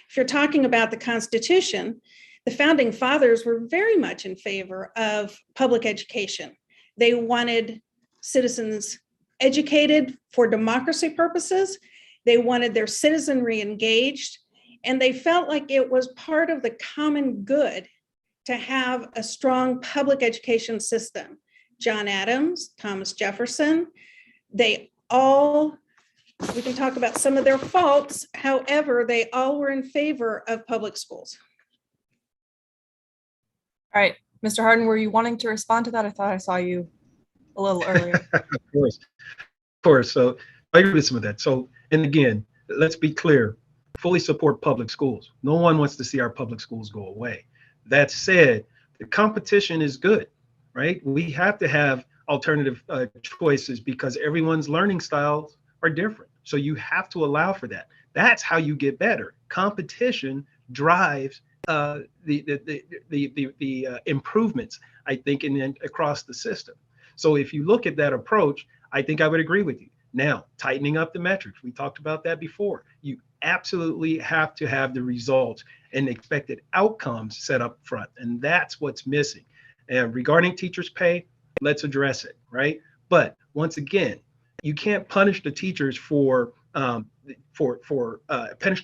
If you're talking about the Constitution, the founding fathers were very much in favor of public education. They wanted citizens educated for democracy purposes. They wanted their citizenry engaged, and they felt like it was part of the common good to have a strong public education system. John Adams, Thomas Jefferson, They all, we can talk about some of their faults. However, they all were in favor of public schools. All right, Mr. Harden, were you wanting to respond to that? I thought I saw you a little earlier. Of course. So I agree with some of that. So, and again, let's be clear, fully support public schools. No one wants to see our public schools go away. That said, the competition is good, right? We have to have alternative choices because everyone's learning styles are different. So you have to allow for that. That's how you get better. Competition drives the improvements, I think, across the system. So if you look at that approach, I think I would agree with you. Now, tightening up the metrics, we talked about that before. You absolutely have to have the results and expected outcomes set up front, and that's what's missing. And regarding teachers' pay, let's address it, right? But once again, you can't punish the teachers punish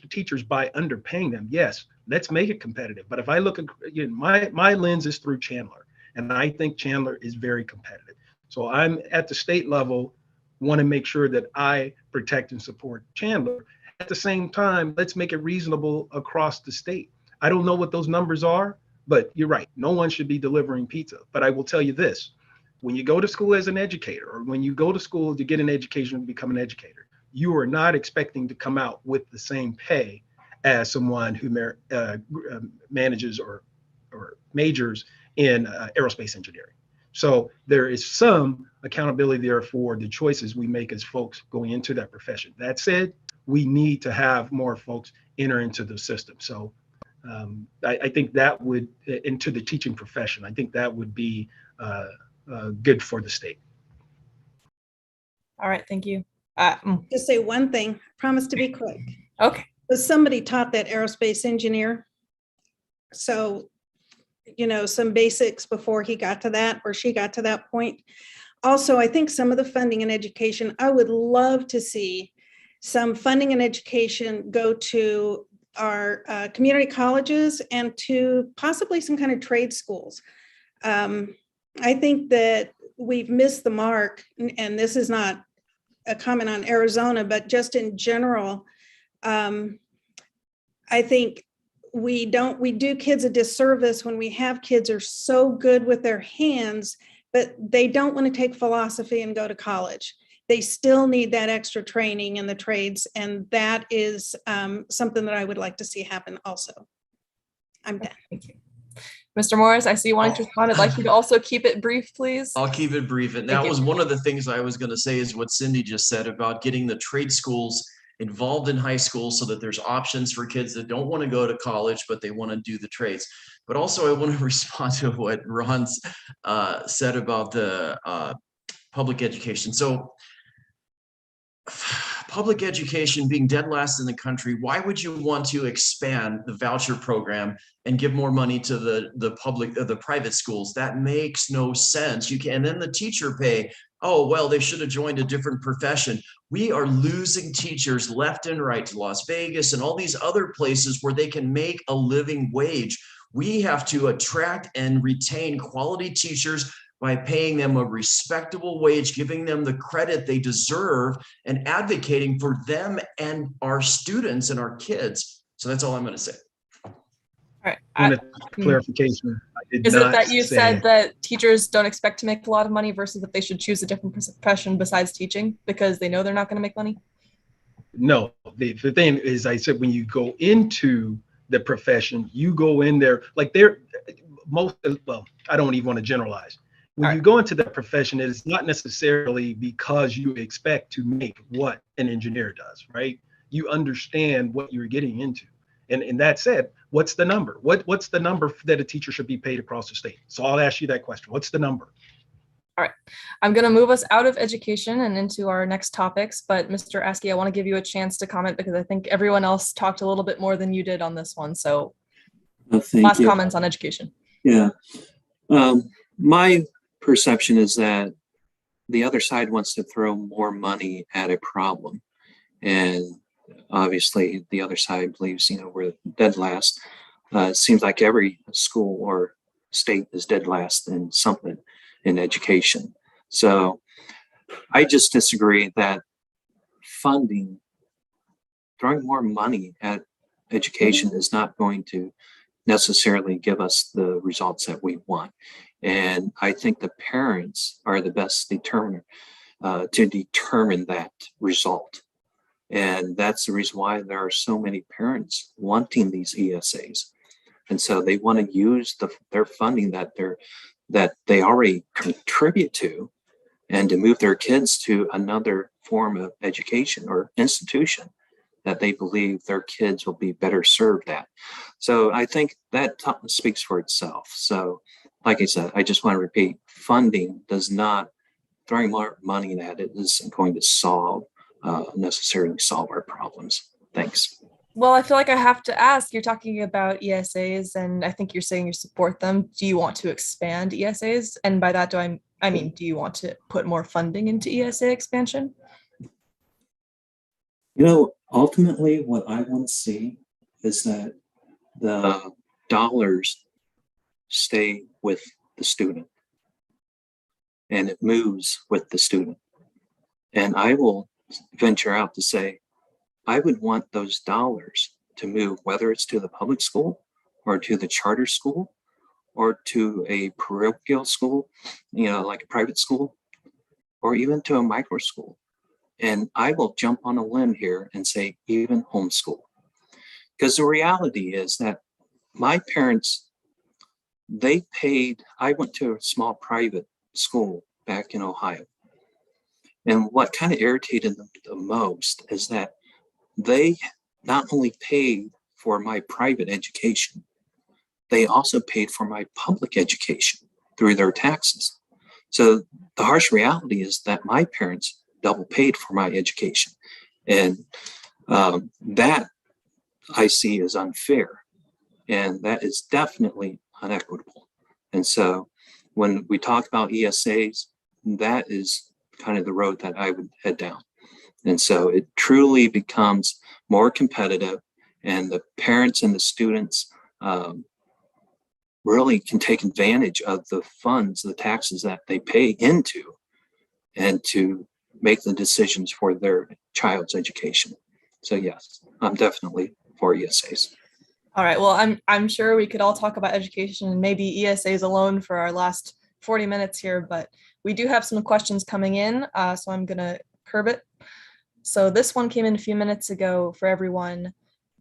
the teachers by underpaying them. Yes, let's make it competitive. But if I look at, my lens is through Chandler, and I think Chandler is very competitive. So I'm at the state level, want to make sure that I protect and support Chandler. At the same time, let's make it reasonable across the state. I don't know what those numbers are, but you're right. No one should be delivering pizza. But I will tell you this, when you go to school as an educator, or when you go to school to get an education and become an educator, you are not expecting to come out with the same pay as someone who manages or majors in aerospace engineering. So there is some accountability there for the choices we make as folks going into that profession. That said, we need to have more folks enter into the system. So I think that would, into the teaching profession, I think that would be good for the state. All right, thank you. Just say one thing, promise to be quick. Okay. But somebody taught that aerospace engineer. So, some basics before he got to that, or she got to that point. Also, I think some of the funding in education, I would love to see some funding in education go to our community colleges and to possibly some kind of trade schools. I think that we've missed the mark, and this is not a comment on Arizona, but just in general, I think we do kids a disservice when we have kids are so good with their hands, but they don't want to take philosophy and go to college. They still need that extra training in the trades, and that is something that I would like to see happen also. I'm done. Thank you. Mr. Morris, I see you wanting to respond. I'd like you to also keep it brief, please. I'll keep it brief. And that was one of the things I was going to say is what Cindy just said about getting the trade schools involved in high school so that there's options for kids that don't want to go to college, but they want to do the trades. But also I want to respond to what Ron's said about the public education. So public education being dead last in the country, why would you want to expand the voucher program and give more money to the private schools? That makes no sense. And then the teacher pay, oh, well, they should have joined a different profession. We are losing teachers left and right to Las Vegas and all these other places where they can make a living wage. We have to attract and retain quality teachers by paying them a respectable wage, giving them the credit they deserve, and advocating for them and our students and our kids. So that's all I'm going to say. All right. Clarification. Is it that you said that teachers don't expect to make a lot of money versus that they should choose a different profession besides teaching because they know they're not going to make money? No, the thing is, I said, when you go into the profession, you go in there like well, I don't even want to generalize. When you go into that profession, it is not necessarily because you expect to make what an engineer does, right? You understand what you're getting into. And that said, what's the number? What's the number that a teacher should be paid across the state? So I'll ask you that question. What's the number? All right. I'm going to move us out of education and into our next topics. But Mr. Askey, I want to give you a chance to comment because I think everyone else talked a little bit more than you did on this one. So last comments on education. Yeah. My perception is that the other side wants to throw more money at a problem. And obviously the other side believes, we're dead last. It seems like every school or state is dead last in something in education. So I just disagree that funding, throwing more money at education is not going to necessarily give us the results that we want. And I think the parents are the best determiner to determine that result. And that's the reason why there are so many parents wanting these ESAs. And so they want to use their funding that they already contribute to, and to move their kids to another form of education or institution that they believe their kids will be better served at. So I think that speaks for itself. So like I said, I just want to repeat, funding does not, throwing more money at it isn't going to necessarily solve our problems. Thanks. Well, I feel like I have to ask, you're talking about ESAs and I think you're saying you support them. Do you want to expand ESAs? And by that, I mean, do you want to put more funding into ESA expansion? Ultimately, what I want to see is that the dollars stay with the student and it moves with the student. And I will venture out to say, I would want those dollars to move, whether it's to the public school or to the charter school or to a parochial school, like a private school, or even to a micro school. And I will jump on a limb here and say even homeschool. Because the reality is that my parents, I went to a small private school back in Ohio. And what kind of irritated them the most is that they not only paid for my private education, they also paid for my public education through their taxes. So the harsh reality is that my parents double paid for my education. And that I see as unfair. And that is definitely unequitable. And so when we talk about ESAs, that is kind of the road that I would head down. And so it truly becomes more competitive, and the parents and the students really can take advantage of the funds, the taxes that they pay into, and to make the decisions for their child's education. So yes, I'm definitely for ESAs. All right. Well, I'm sure we could all talk about education and maybe ESAs alone for our last 40 minutes here, but we do have some questions coming in, so I'm gonna curb it. So this one came in a few minutes ago for everyone.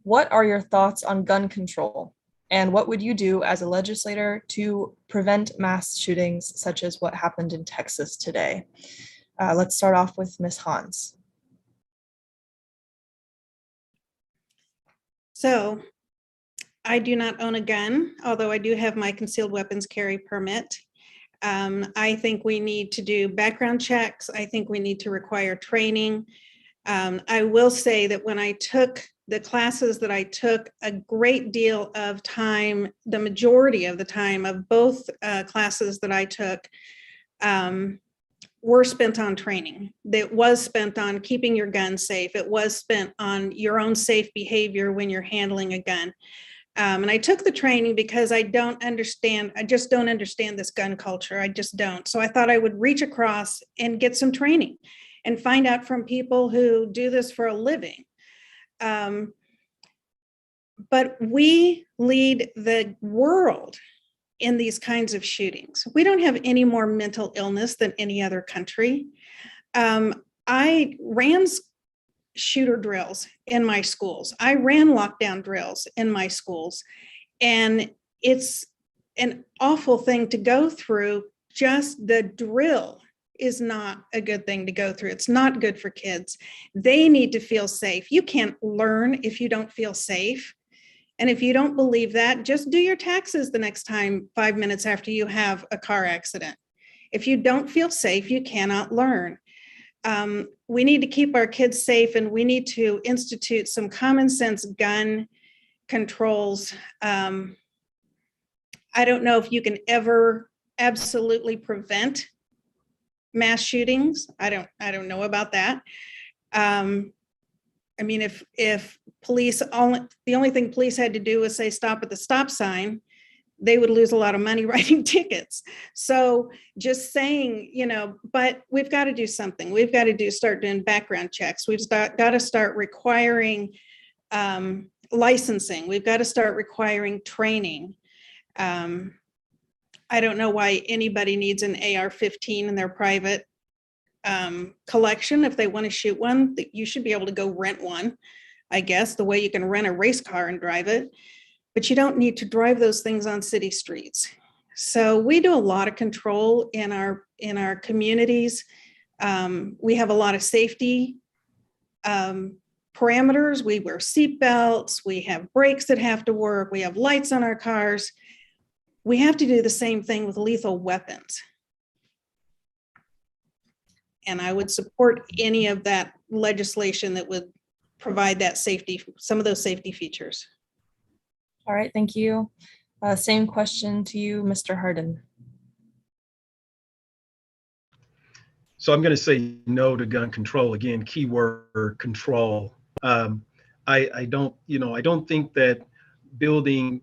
What are your thoughts on gun control? And what would you do as a legislator to prevent mass shootings such as what happened in Texas today? Let's start off with Ms. Hans. So I do not own a gun, although I do have my concealed weapons carry permit. I think we need to do background checks. I think we need to require training. I will say that when I took the classes that I took, a great deal of time, the majority of the time of both classes that I took were spent on training. That was spent on keeping your gun safe. It was spent on your own safe behavior when you're handling a gun. And I took the training because I just don't understand this gun culture. I just don't. So I thought I would reach across and get some training and find out from people who do this for a living. But we lead the world in these kinds of shootings. We don't have any more mental illness than any other country. I ran shooter drills in my schools. I ran lockdown drills in my schools. And it's an awful thing to go through. Just the drill is not a good thing to go through. It's not good for kids. They need to feel safe. You can't learn if you don't feel safe. And if you don't believe that, just do your taxes the next time, 5 minutes after you have a car accident. If you don't feel safe, you cannot learn. We need to keep our kids safe, and we need to institute some common sense gun controls. I don't know if you can ever absolutely prevent mass shootings. I don't know about that. I mean, if police the only thing police had to do was say stop at the stop sign, they would lose a lot of money writing tickets. So just saying, but we've got to do something. We've got to start doing background checks. We've got to start requiring licensing. We've got to start requiring training. I don't know why anybody needs an AR-15 in their private collection. If they want to shoot one, you should be able to go rent one, I guess, the way you can rent a race car and drive it. But you don't need to drive those things on city streets. So we do a lot of control in our communities. We have a lot of safety parameters. We wear seat belts. We have brakes that have to work. We have lights on our cars. We have to do the same thing with lethal weapons. And I would support any of that legislation that would provide that safety, some of those safety features. All right, thank you. Same question to you, Mr. Hardin. So I'm going to say no to gun control. Again, keyword control. I don't think that building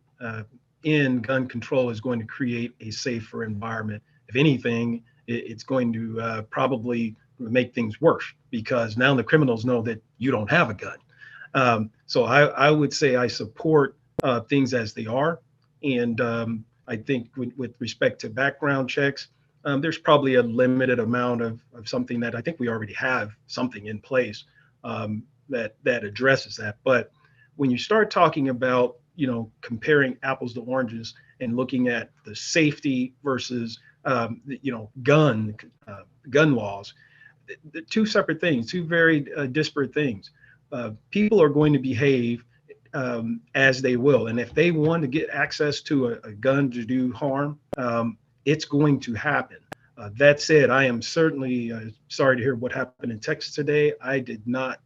in gun control is going to create a safer environment. If anything, it's going to probably make things worse, because now the criminals know that you don't have a gun. So I would say I support things as they are. And I think with respect to background checks, there's probably a limited amount of something that I think we already have something in place that addresses that. But when you start talking about, comparing apples to oranges and looking at the safety versus, gun laws, the two separate things, two very disparate things. People are going to behave as they will. And if they want to get access to a gun to do harm, it's going to happen. That said, I am certainly sorry to hear what happened in Texas today. I have not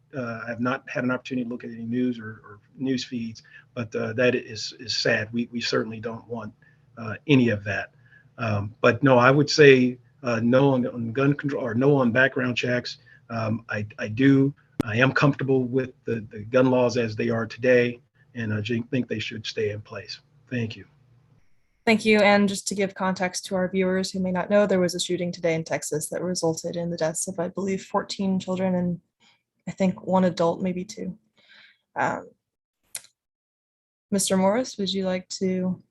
had an opportunity to look at any news or news feeds, but that is sad. We certainly don't want any of that. But no, I would say no on gun control, or no on background checks. I am comfortable with the gun laws as they are today, and I think they should stay in place. Thank you. Thank you. And just to give context to our viewers who may not know, there was a shooting today in Texas that resulted in the deaths of, I believe, 14 children and I think one adult, maybe two. Mr. Morris, would you like to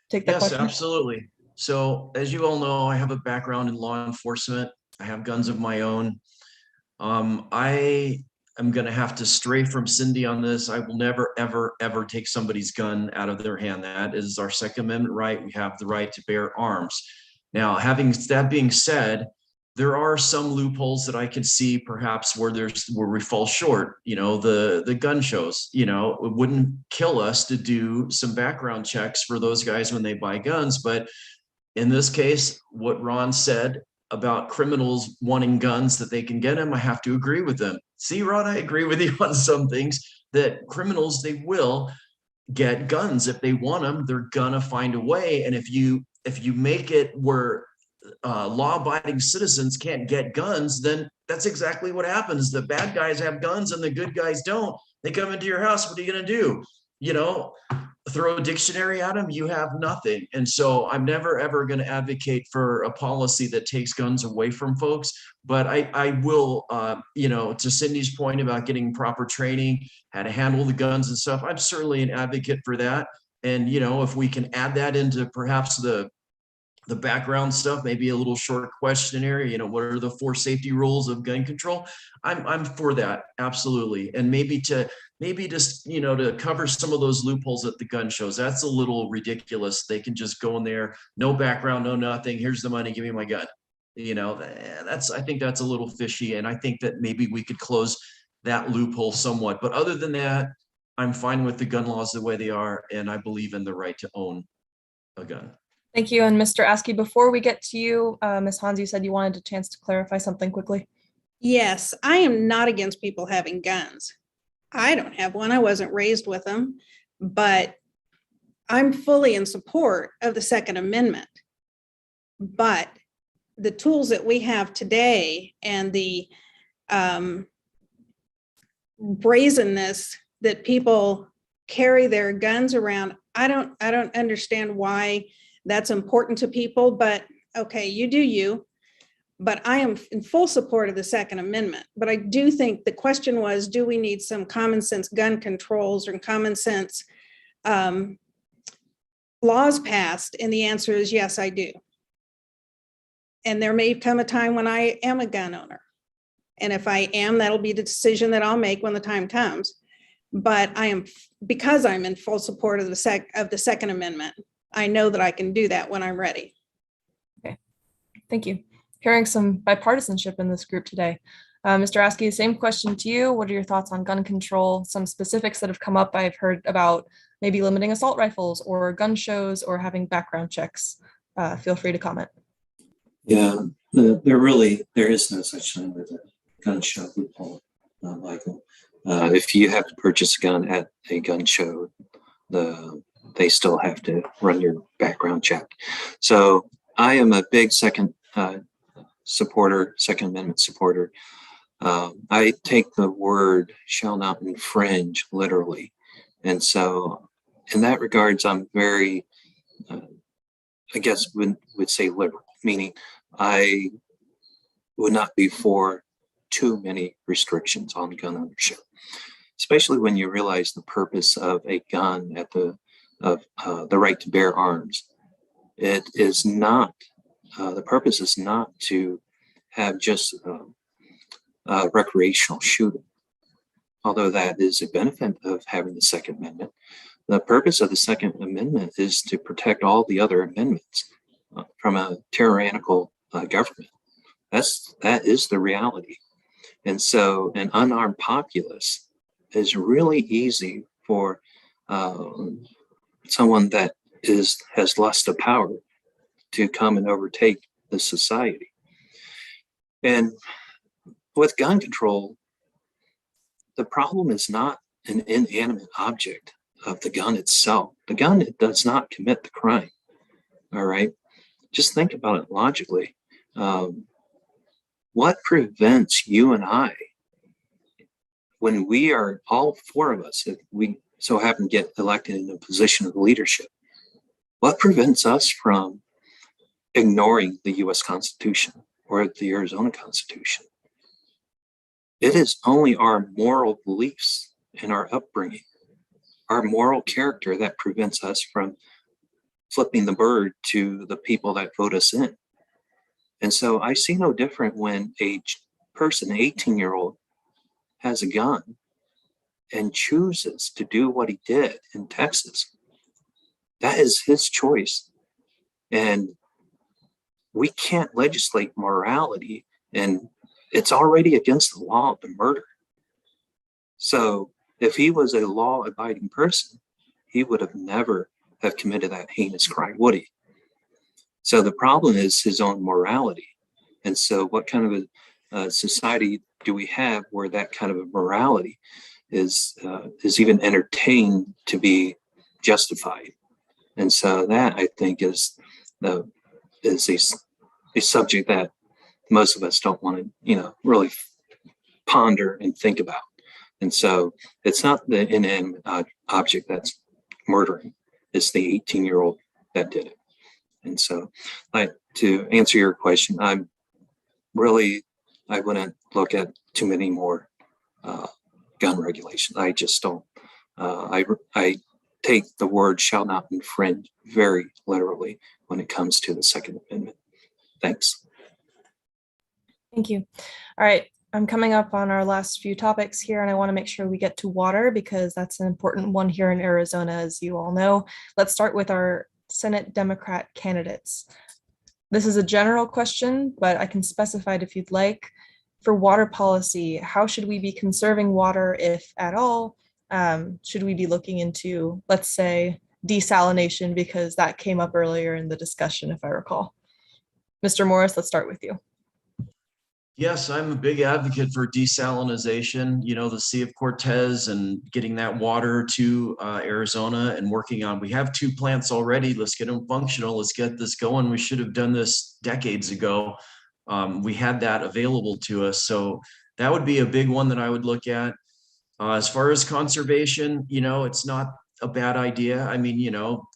take that question? Yes, absolutely. So as you all know, I have a background in law enforcement. I have guns of my own. I am going to have to stray from Cindy on this. I will never, ever, ever take somebody's gun out of their hand. That is our Second Amendment right. We have the right to bear arms. Now, having that being said, there are some loopholes that I could see perhaps where we fall short. The gun shows, it wouldn't kill us to do some background checks for those guys when they buy guns. But in this case, what Ron said about criminals wanting guns that they can get them, I have to agree with them. See, Ron, I agree with you on some things, that criminals, they will get guns. If they want them, they're gonna find a way. And if you make it where law-abiding citizens can't get guns, then that's exactly what happens. The bad guys have guns and the good guys don't. They come into your house, what are you gonna do? Throw a dictionary at them, you have nothing. And so I'm never ever going to advocate for a policy that takes guns away from folks. But I will, to Cindy's point about getting proper training, how to handle the guns and stuff, I'm certainly an advocate for that. And, if we can add that into perhaps the background stuff, maybe a little short questionnaire, what are the 4 safety rules of gun control? I'm for that, absolutely. And maybe just, to cover some of those loopholes at the gun shows. That's a little ridiculous. They can just go in there, no background, no nothing. Here's the money, give me my gun. I think that's a little fishy. And I think that maybe we could close that loophole somewhat. But other than that, I'm fine with the gun laws the way they are. And I believe in the right to own a gun. Thank you. And Mr. Askey, before we get to you, Ms. Hans, you said you wanted a chance to clarify something quickly. Yes, I am not against people having guns. I don't have one. I wasn't raised with them, but I'm fully in support of the Second Amendment. But the tools that we have today and the brazenness that people carry their guns around, I don't understand why that's important to people, but okay, you do you. But I am in full support of the Second Amendment. But I do think the question was, do we need some common sense gun controls or common sense laws passed? And the answer is yes, I do. And there may come a time when I am a gun owner. And if I am, that'll be the decision that I'll make when the time comes. But because I'm in full support of the Second Amendment, I know that I can do that when I'm ready. Okay, thank you. Hearing some bipartisanship in this group today. Mr. Askey, same question to you. What are your thoughts on gun control? Some specifics that have come up, I've heard about maybe limiting assault rifles or gun shows or having background checks. Feel free to comment. Yeah, there is no such thing as a gun show loophole, Michael. If you have to purchase a gun at a gun show, they still have to run your background check. So I am a big Second Amendment supporter. I take the word shall not infringe literally. And so in that regards, I'm very, I guess would say liberal, meaning I would not be for too many restrictions on gun ownership, especially when you realize the purpose of a gun of the right to bear arms. It is not, the purpose is not to have just recreational shooting, although that is a benefit of having the Second Amendment. The purpose of the Second Amendment is to protect all the other amendments from a tyrannical government. That is the reality. And so an unarmed populace is really easy for someone that has lust of power to come and overtake the society. And with gun control, the problem is not an inanimate object of the gun itself. The gun does not commit the crime. All right. Just think about it logically. What prevents you and I, when we are all four of us, if we so happen to get elected in a position of leadership, what prevents us from ignoring the US Constitution or the Arizona Constitution? It is only our moral beliefs and our upbringing, our moral character that prevents us from flipping the bird to the people that vote us in. And so I see no different when a person, an 18-year-old, has a gun and chooses to do what he did in Texas. That is his choice. And we can't legislate morality, and it's already against the law to murder. So if he was a law-abiding person, he would have never have committed that heinous crime, would he? So the problem is his own morality. And so what kind of a society do we have where that kind of a morality is even entertained to be justified? And so that, I think, is a subject that most of us don't want to, really ponder and think about. And so it's not the inanimate object that's murdering, it's the 18-year-old that did it. And so, to answer your question, I wouldn't look at too many more gun regulations. I just don't. I take the word shall not infringe very literally when it comes to the Second Amendment. Thanks. Thank you. All right, I'm coming up on our last few topics here, and I want to make sure we get to water because that's an important one here in Arizona, as you all know. Let's start with our Senate Democrat candidates. This is a general question, but I can specify it if you'd like. For water policy, how should we be conserving water, if at all? Should we be looking into, let's say, desalination, because that came up earlier in the discussion, if I recall. Mr. Morris, let's start with you. Yes, I'm a big advocate for desalinization, the Sea of Cortez and getting that water to Arizona and working on, we have 2 plants already. Let's get them functional. Let's get this going. We should have done this decades ago. We had that available to us. So that would be a big one that I would look at. As far as conservation, it's not a bad idea. I mean,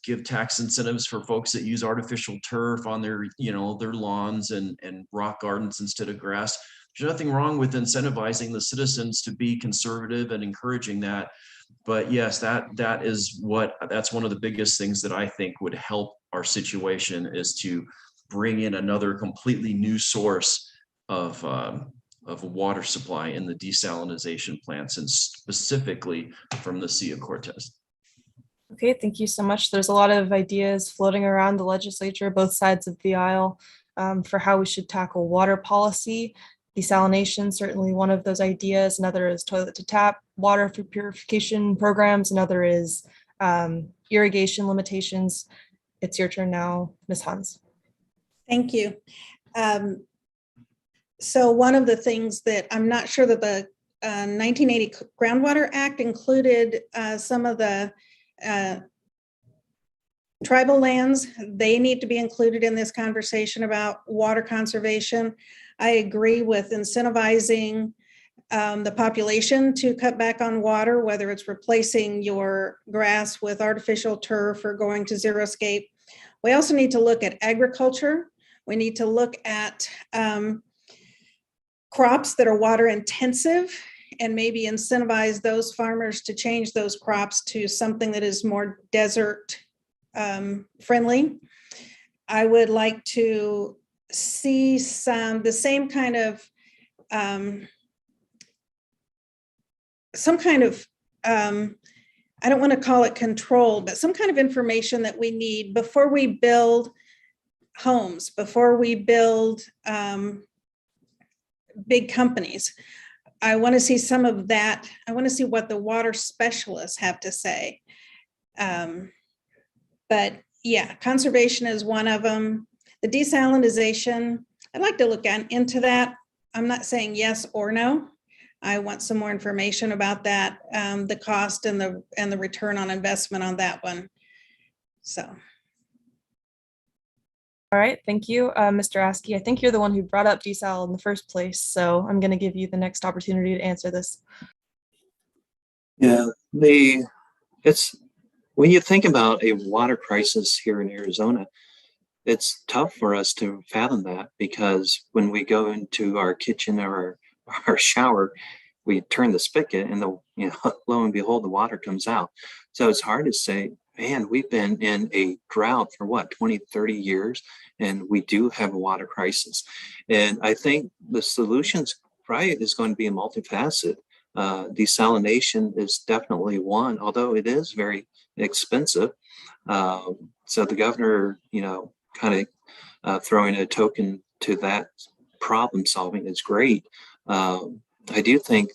give tax incentives for folks that use artificial turf on their, their lawns and rock gardens instead of grass. There's nothing wrong with incentivizing the citizens to be conservative and encouraging that. But yes, that's one of the biggest things that I think would help our situation, is to bring in another completely new source of water supply in the desalinization plants, and specifically from the Sea of Cortez. Okay, thank you so much. There's a lot of ideas floating around the legislature, both sides of the aisle, for how we should tackle water policy. Desalination, certainly one of those ideas. Another is toilet to tap water for purification programs. Another is irrigation limitations. It's your turn now, Ms. Hans. Thank you. So one of the things that I'm not sure that the 1980 Groundwater Act included some of the tribal lands. They need to be included in this conversation about water conservation. I agree with incentivizing the population to cut back on water, whether it's replacing your grass with artificial turf or going to xeriscape. We also need to look at agriculture. We need to look at crops that are water intensive, and maybe incentivize those farmers to change those crops to something that is more desert friendly. I would like to see the same kind of I don't want to call it control, but some kind of information that we need before we build homes, before we build big companies. I want to see some of that. I want to see what the water specialists have to say. But yeah, conservation is one of them. The desalinization, I'd like to look into that. I'm not saying yes or no. I want some more information about that, the cost and the return on investment on that one. So. All right, thank you, Mr. Askey. I think you're the one who brought up desal in the first place, so I'm going to give you the next opportunity to answer this. Yeah, it's when you think about a water crisis here in Arizona, it's tough for us to fathom that, because when we go into our kitchen or our shower, we turn the spigot and lo and behold, the water comes out. So it's hard to say, man, we've been in a drought for what, 20, 30 years, and we do have a water crisis. And I think the solutions, right, is going to be multifaceted. Desalination is definitely one, although it is very expensive. So the governor, kind of throwing a token to that problem solving is great. I do think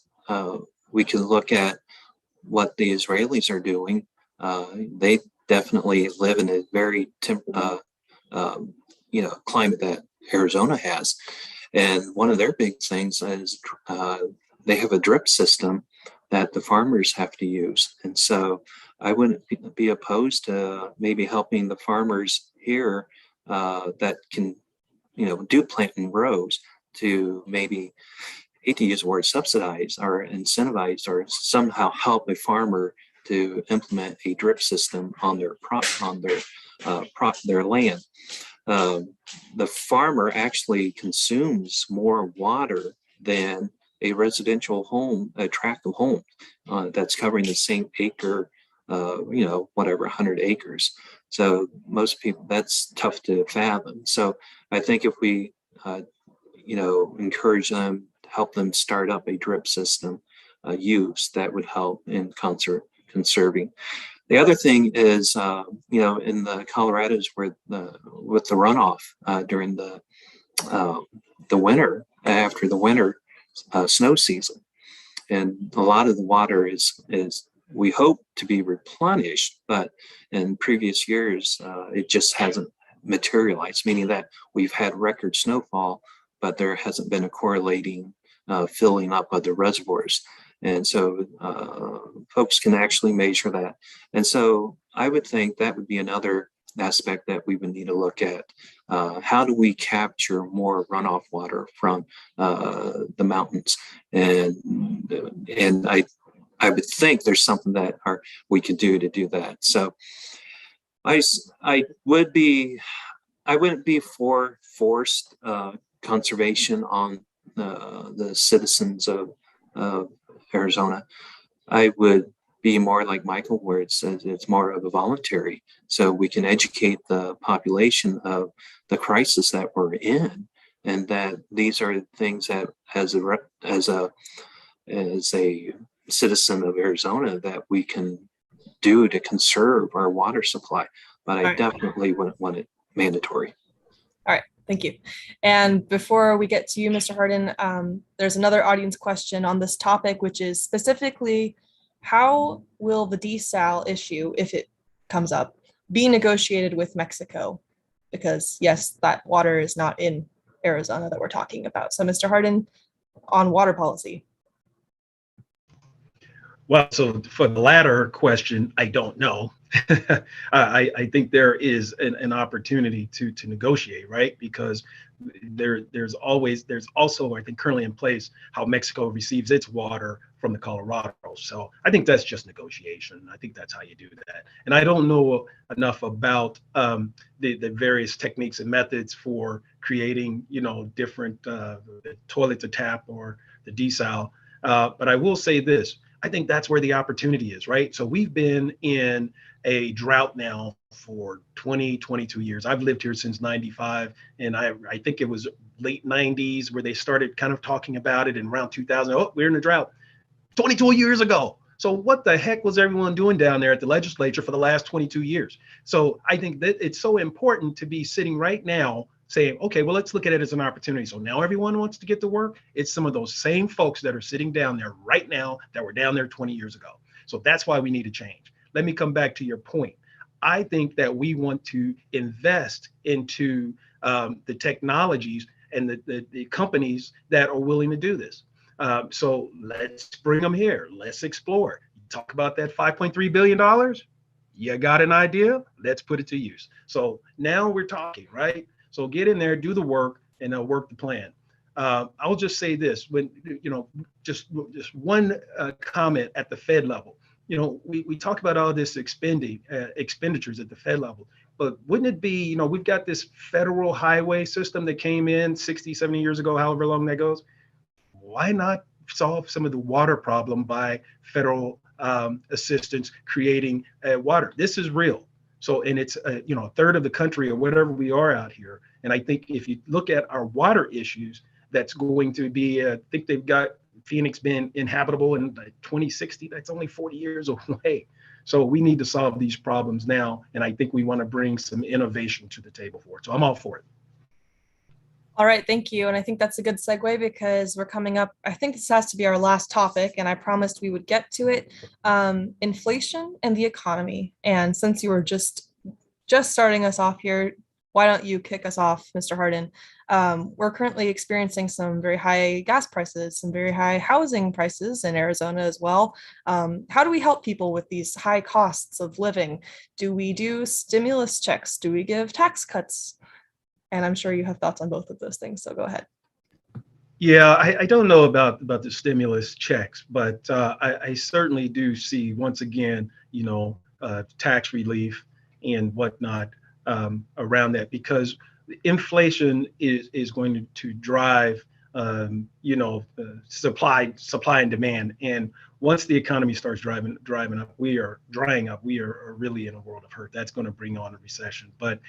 we can look at what the Israelis are doing. They definitely live in a very climate that Arizona has, and one of their big things is they have a drip system that the farmers have to use, and so I wouldn't be opposed to maybe helping the farmers here that can, do planting rows to maybe, hate to use the word subsidize or incentivize or somehow help a farmer to implement a drip system on their land. The farmer actually consumes more water than a residential home, a tract of home that's covering the same acre, 100 acres. So most people, that's tough to fathom. So I think if we, encourage them, help them start up a drip system use, that would help in conserving. The other thing is, in the Colorado's where with the runoff during the winter, after the winter snow season, and a lot of the water is we hope to be replenished, but in previous years it just hasn't materialized, meaning that we've had record snowfall, but there hasn't been a correlating filling up of the reservoirs. And so folks can actually measure that. And so I would think that would be another aspect that we would need to look at. How do we capture more runoff water from the mountains? And I would think there's something that we could do to do that. So I would be, I wouldn't be for forced conservation on the citizens of Arizona. I would be more like Michael, where it's more of a voluntary, so we can educate the population of the crisis that we're in, and that these are things that, as a citizen of Arizona, that we can do to conserve our water supply. But I All right. definitely wouldn't want it mandatory. Thank you. And before we get to you, Mr. Hardin, there's another audience question on this topic, which is specifically, how will the desal issue, if it comes up, be negotiated with Mexico? Because yes, that water is not in Arizona that we're talking about. So Mr. Hardin, on water policy. Well, so for the latter question, I don't know. I think there is an opportunity to negotiate, right? Because there's also, I think, currently in place how Mexico receives its water from the Colorado. So I think that's just negotiation. I think that's how you do that. And I don't know enough about the various techniques and methods for creating, different the toilet to tap or the desal. But I will say this. I think that's where the opportunity is, right? So we've been in a drought now for 20, 22 years. I've lived here since 95, and I think it was late 90s where they started kind of talking about it, in around 2000. Oh, we're in a drought 22 years ago. So what the heck was everyone doing down there at the legislature for the last 22 years? So I think that it's so important to be sitting right now saying, okay, well, let's look at it as an opportunity. So now everyone wants to get to work. It's some of those same folks that are sitting down there right now that were down there 20 years ago. So that's why we need to change. Let me come back to your point. I think that we want to invest into the technologies and the companies that are willing to do this. So let's bring them here. Let's explore. Talk about that $5.3 billion. You got an idea? Let's put it to use. So now we're talking, right? So get in there, do the work, and work the plan. I'll just say this: when just one comment at the Fed level. We talk about all this expenditures at the Fed level, but wouldn't it be, we've got this federal highway system that came in 60, 70 years ago, however long that goes. Why not solve some of the water problem by federal assistance creating water? This is real. So, and it's, a third of the country or whatever we are out here. And I think if you look at our water issues, that's going to be, I think they've got Phoenix been inhabitable in 2060. That's only 40 years away. So we need to solve these problems now. And I think we want to bring some innovation to the table for it. So I'm all for it. All right, thank you. And I think that's a good segue because we're coming up. I think this has to be our last topic, and I promised we would get to it. Inflation and the economy. And since you were just starting us off here, why don't you kick us off, Mr. Hardin? We're currently experiencing some very high gas prices, some very high housing prices in Arizona as well. How do we help people with these high costs of living? Do we do stimulus checks? Do we give tax cuts? And I'm sure you have thoughts on both of those things, so go ahead. Yeah, I don't know about the stimulus checks, but I certainly do see, once again, tax relief and whatnot around that, because inflation is going to drive, supply and demand. And once the economy starts drying up, we are really in a world of hurt. That's going to bring on a recession. But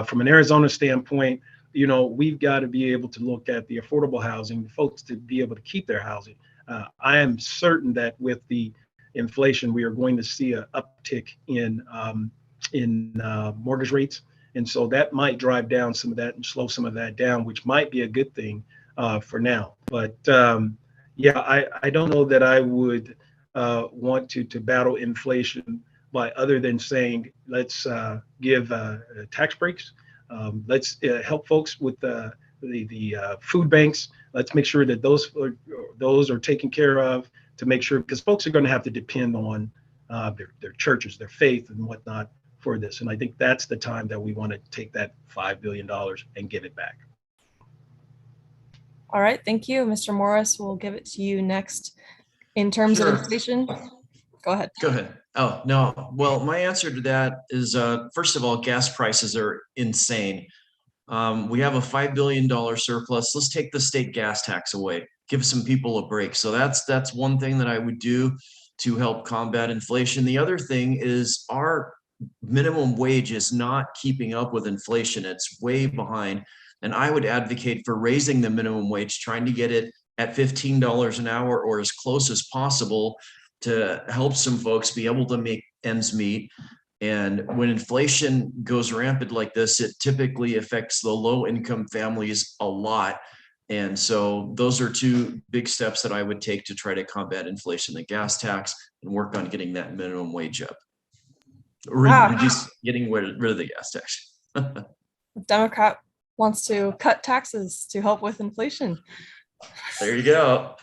from an Arizona standpoint, we've got to be able to look at the affordable housing, folks to be able to keep their housing. I am certain that with the inflation, we are going to see an uptick in mortgage rates. And so that might drive down some of that and slow some of that down, which might be a good thing for now. But I don't know that I would want to battle inflation by other than saying, let's give tax breaks. Let's help folks with the food banks. Let's make sure that those are taken care of, to make sure, because folks are going to have to depend on their churches, their faith and whatnot for this. And I think that's the time that we want to take that $5 billion and give it back. All right, thank you. Mr. Morris, we'll give it to you next. in terms Sure. of inflation? Go ahead. Go ahead. Oh, no. Well, my answer to that is, first of all, gas prices are insane. We have a $5 billion surplus. Let's take the state gas tax away. Give some people a break. So that's one thing that I would do to help combat inflation. The other thing is our minimum wage is not keeping up with inflation. It's way behind. And I would advocate for raising the minimum wage, trying to get it at $15 an hour or as close as possible to help some folks be able to make ends meet. And when inflation goes rampant like this, it typically affects the low income families a lot. And so those are two big steps that I would take to try to combat inflation, the gas tax, and work on getting that minimum wage up. Wow. Getting rid of the gas tax. The Democrat wants to cut taxes to help with inflation. There you go.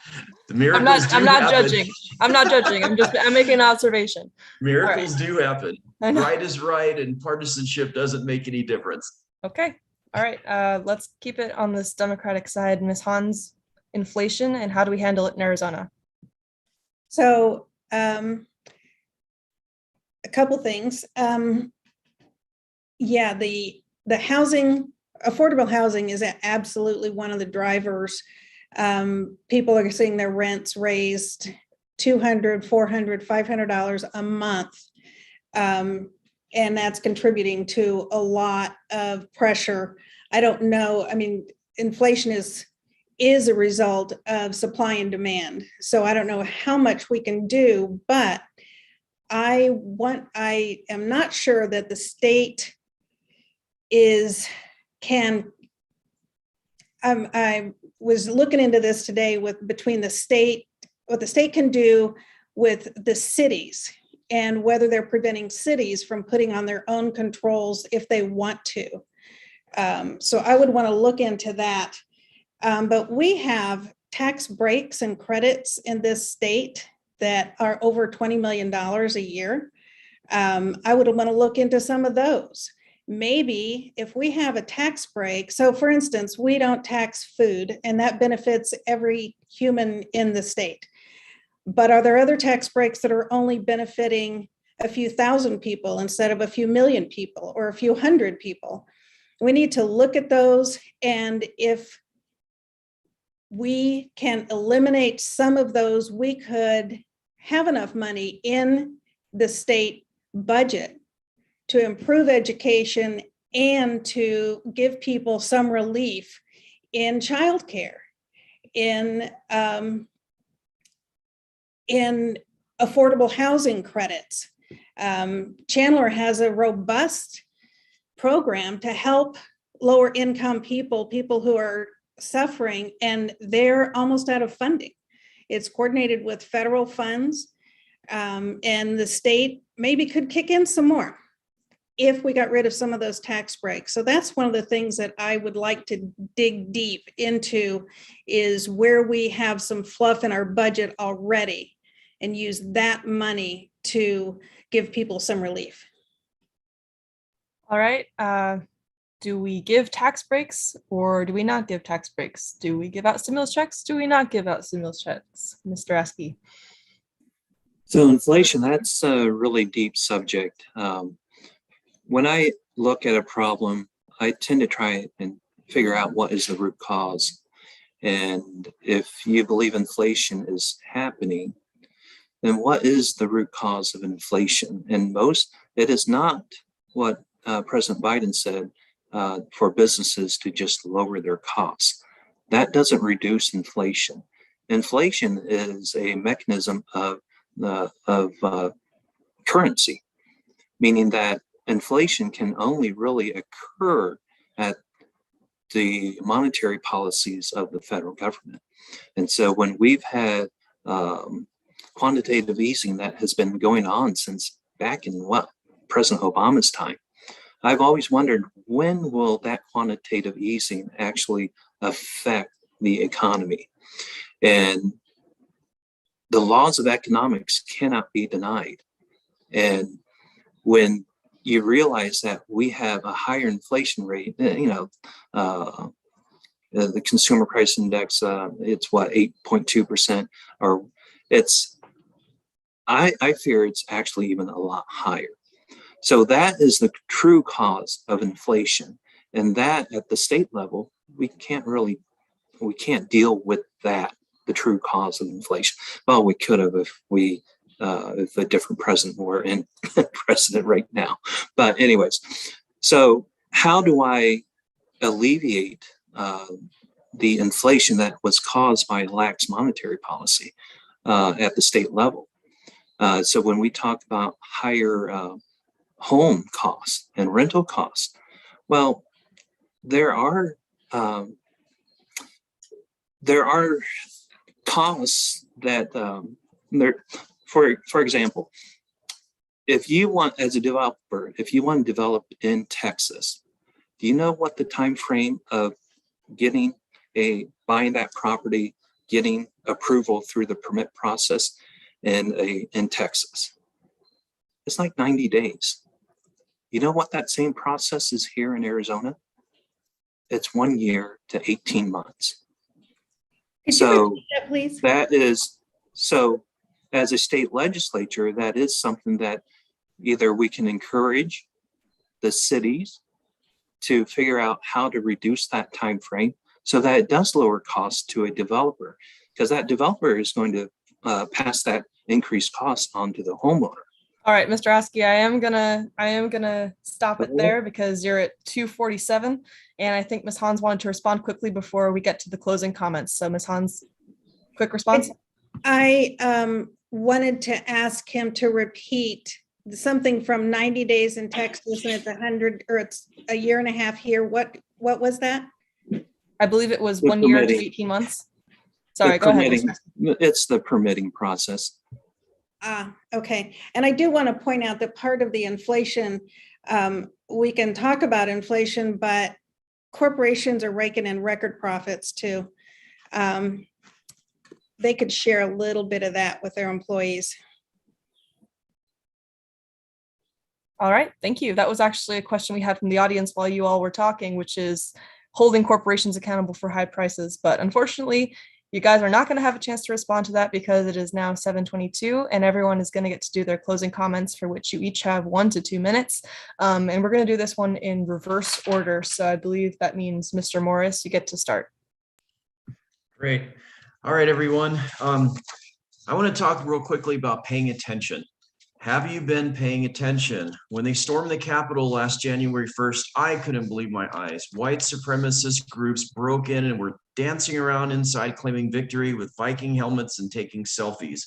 The I'm miracles not judging. I'm not judging. I'm making an observation. Miracles do happen. I know. Right is right, and partisanship doesn't make any difference. Okay. All right. Let's keep it on this Democratic side. Ms. Hans, inflation and how do we handle it in Arizona? So a couple things. Yeah, the housing, affordable housing is absolutely one of the drivers. People are seeing their rents raised $200, $400, $500 a month. And that's contributing to a lot of pressure. I don't know. I mean, inflation is a result of supply and demand. So I don't know how much we can do, but I am not sure that the state I was looking into this today between the state, what the state can do with the cities and whether they're preventing cities from putting on their own controls if they want to. So I would want to look into that. But we have tax breaks and credits in this state that are over $20 million a year. I would want to look into some of those. Maybe if we have a tax break, so for instance, we don't tax food and that benefits every human in the state. But are there other tax breaks that are only benefiting a few thousand people instead of a few million people or a few hundred people? We need to look at those. And if we can eliminate some of those, we could have enough money in the state budget to improve education and to give people some relief in childcare, in affordable housing credits. Chandler has a robust program to help lower income people who are suffering, and they're almost out of funding. It's coordinated with federal funds, and the state maybe could kick in some more if we got rid of some of those tax breaks. So that's one of the things that I would like to dig deep into, is where we have some fluff in our budget already and use that money to give people some relief. All right. Do we give tax breaks or do we not give tax breaks? Do we give out stimulus checks? Do we not give out stimulus checks? Mr. Askey. So inflation, that's a really deep subject. When I look at a problem, I tend to try and figure out what is the root cause. And if you believe inflation is happening, then what is the root cause of inflation? And it is not what President Biden said, for businesses to just lower their costs. That doesn't reduce inflation. Inflation is a mechanism of currency, meaning that inflation can only really occur at the monetary policies of the federal government. And so when we've had quantitative easing that has been going on since back in President Obama's time, I've always wondered, when will that quantitative easing actually affect the economy? And the laws of economics cannot be denied. And when you realize that we have a higher inflation rate, the consumer price index, it's 8.2%, or It's, I fear it's actually even a lot higher. So that is the true cause of inflation. And that at the state level, we can't deal with that, the true cause of inflation. Well, we could have if a different president were in president right now. But anyways, so how do I alleviate the inflation that was caused by lax monetary policy at the state level? So when we talk about higher home costs and rental costs, well, there are costs that for example, if you want, as a developer, if you want to develop in Texas, do you know what the time frame of buying that property, getting approval through the permit process in Texas? It's like 90 days. You know what that same process is here in Arizona? It's 1 year to 18 months. Could you So repeat that, please? that is, so as a state legislature, that is something that either we can encourage the cities to figure out how to reduce that time frame so that it does lower costs to a developer, because that developer is going to pass that increased cost on to the homeowner. All right, Mr. Askey, I am gonna stop it there because you're at 2:47, and I think Ms. Hans wanted to respond quickly before we get to the closing comments. So Ms. Hans, quick response. I wanted to ask him to repeat something from 90 days in Texas and it's 100, or it's a year and a half here. What was that? I believe it was The 1 year to permitting. 18 months. Sorry, go ahead. Mr. Askey. It's the permitting process. Okay. And I do want to point out that part of the inflation, we can talk about inflation, but corporations are raking in record profits too. They could share a little bit of that with their employees. All right, thank you. That was actually a question we had from the audience while you all were talking, which is holding corporations accountable for high prices. But unfortunately, you guys are not going to have a chance to respond to that because it is now 7:22 and everyone is going to get to do their closing comments, for which you each have 1 to 2 minutes. And we're going to do this one in reverse order. So I believe that means Mr. Morris, you get to start. Great. All right, everyone. I want to talk real quickly about paying attention. Have you been paying attention? When they stormed the Capitol last January 1st, I couldn't believe my eyes. White supremacist groups broke in and were dancing around inside claiming victory with Viking helmets and taking selfies.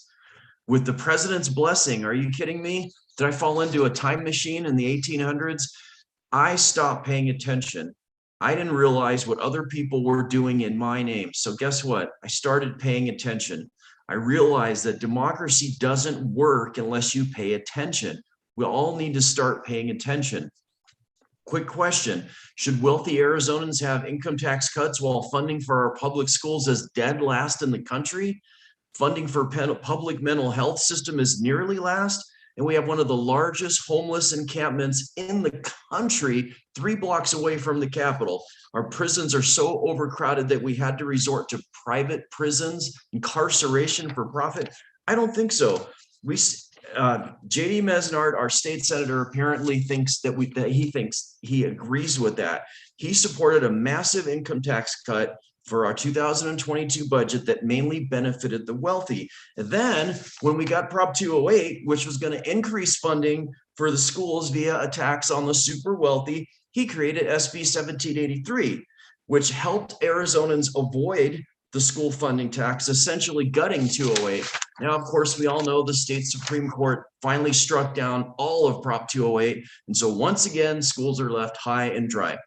With the president's blessing, are you kidding me? Did I fall into a time machine in the 1800s? I stopped paying attention. I didn't realize what other people were doing in my name. So guess what? I started paying attention. I realized that democracy doesn't work unless you pay attention. We all need to start paying attention. Quick question. Should wealthy Arizonans have income tax cuts while funding for our public schools is dead last in the country? Funding for public mental health system is nearly last. And we have one of the largest homeless encampments in the country 3 blocks away from the Capitol. Our prisons are so overcrowded that we had to resort to private prisons, incarceration for profit. I don't think so. JD Mesnard, our state senator, apparently thinks that he agrees with that. He supported a massive income tax cut for our 2022 budget that mainly benefited the wealthy. And then when we got Prop 208, which was going to increase funding for the schools via a tax on the super wealthy, he created SB 1783, which helped Arizonans avoid the school funding tax, essentially gutting 208. Now, of course, we all know the state Supreme Court finally struck down all of Prop 208. And so once again, schools are left high and dry.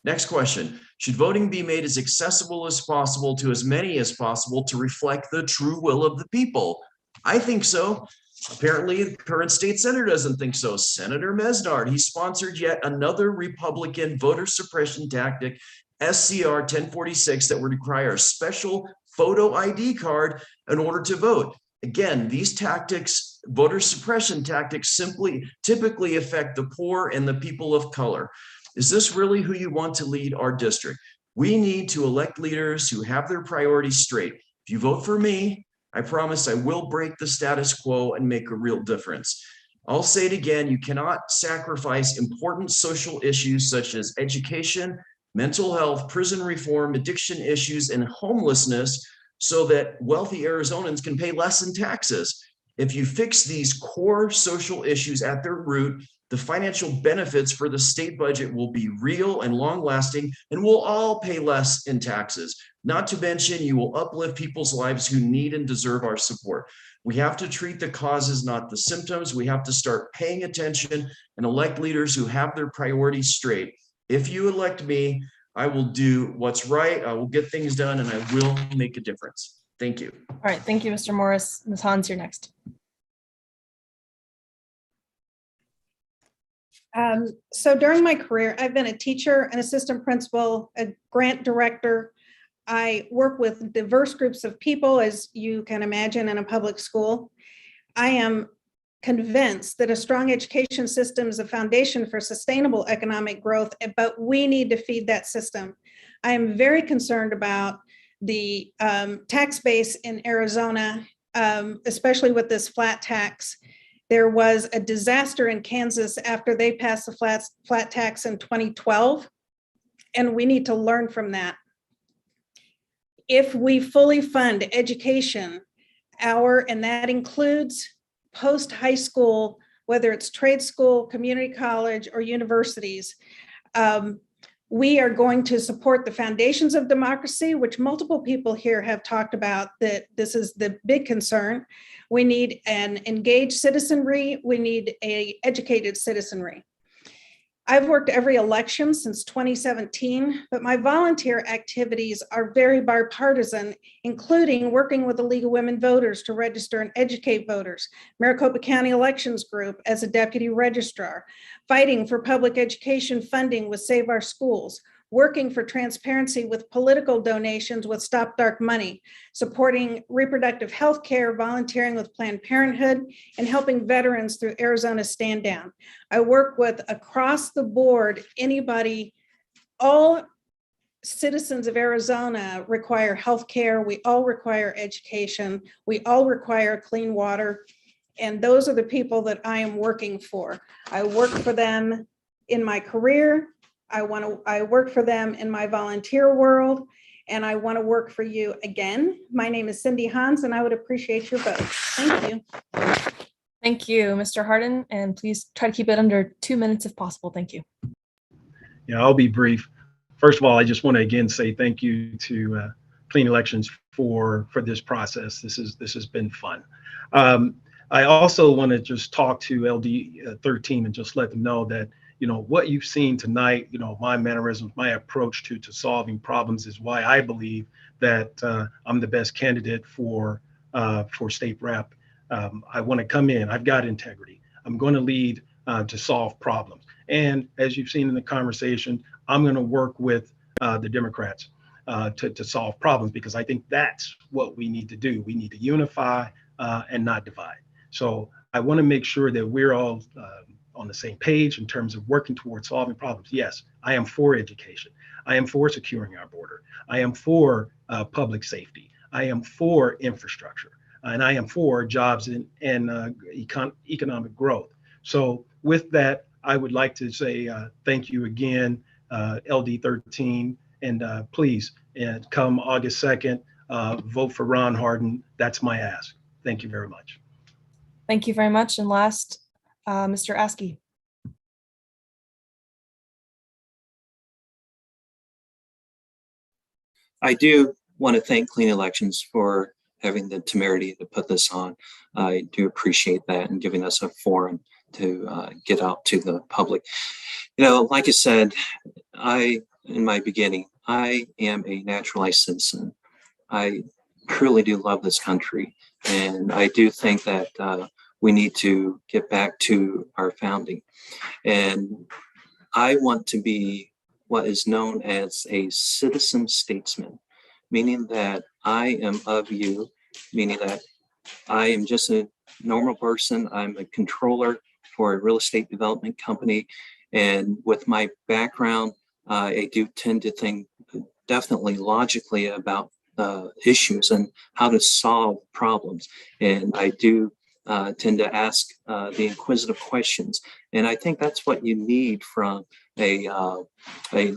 Next question. Should voting be made as accessible as possible to as many as possible to reflect the true will of the people? I think so. Apparently, the current state senator doesn't think so. Senator Mesnard, he sponsored yet another Republican voter suppression tactic, SCR 1046, that would require a special photo ID card in order to vote. Again, these tactics, voter suppression tactics, typically affect the poor and the people of color. Is this really who you want to lead our district? We need to elect leaders who have their priorities straight. If you vote for me, I promise I will break the status quo and make a real difference. I'll say it again, you cannot sacrifice important social issues such as education, mental health, prison reform, addiction issues, and homelessness so that wealthy Arizonans can pay less in taxes. If you fix these core social issues at their root, the financial benefits for the state budget will be real and long lasting, and we'll all pay less in taxes. Not to mention, you will uplift people's lives who need and deserve our support. We have to treat the causes, not the symptoms. We have to start paying attention and elect leaders who have their priorities straight. If you elect me, I will do what's right. I will get things done, and I will make a difference. Thank you. All right, thank you, Mr. Morris. Ms. Hans, you're next. So during my career, I've been a teacher, an assistant principal, a grant director. I work with diverse groups of people, as you can imagine, in a public school. I am convinced that a strong education system is a foundation for sustainable economic growth, but we need to feed that system. I am very concerned about the tax base in Arizona, especially with this flat tax. There was a disaster in Kansas after they passed the flat tax in 2012, and we need to learn from that. If we fully fund education, and that includes post-high school, whether it's trade school, community college, or universities, we are going to support the foundations of democracy, which multiple people here have talked about, that this is the big concern. We need an engaged citizenry. We need an educated citizenry. I've worked every election since 2017, but my volunteer activities are very bipartisan, including working with the League of Women Voters to register and educate voters, Maricopa County Elections Group as a deputy registrar, fighting for public education funding with Save Our Schools, working for transparency with political donations with Stop Dark Money, supporting reproductive health care, volunteering with Planned Parenthood, and helping veterans through Arizona Stand Down. I work with across the board, anybody, all citizens of Arizona require health care. We all require education. We all require clean water. And those are the people that I am working for. I work for them in my career. I work for them in my volunteer world, and I want to work for you again. My name is Cindy Hans, and I would appreciate your vote. Thank you. Thank you, Mr. Hardin, and please try to keep it under 2 minutes if possible. Thank you. Yeah, I'll be brief. First of all, I just want to again say thank you to Clean Elections for this process. This has been fun. I also want to just talk to LD 13 and just let them know that, you know, what you've seen tonight, you know, my mannerisms, my approach to solving problems is why I believe that I'm the best candidate for state rep. I want to come in. I've got integrity. I'm going to lead to solve problems. And as you've seen in the conversation, I'm going to work with the Democrats to solve problems, because I think that's what we need to do. We need to unify and not divide. So I want to make sure that we're all on the same page in terms of working towards solving problems. Yes, I am for education. I am for securing our border. I am for public safety. I am for infrastructure. And I am for jobs and economic growth. So with that, I would like to say thank you again, LD 13, and please, come August 2nd, vote for Ron Hardin. That's my ask. Thank you very much. Thank you very much. And last, Mr. Askey. I do want to thank Clean Elections for having the temerity to put this on. I do appreciate that, and giving us a forum to get out to the public. You know, like I said, in my beginning, I am a naturalized citizen. I truly do love this country, and I do think that we need to get back to our founding. And I want to be what is known as a citizen statesman, meaning that I am of you, meaning that I am just a normal person. I'm a controller for a real estate development company. And with my background, I do tend to think definitely logically about issues and how to solve problems. And I do tend to ask the inquisitive questions. And I think that's what you need from a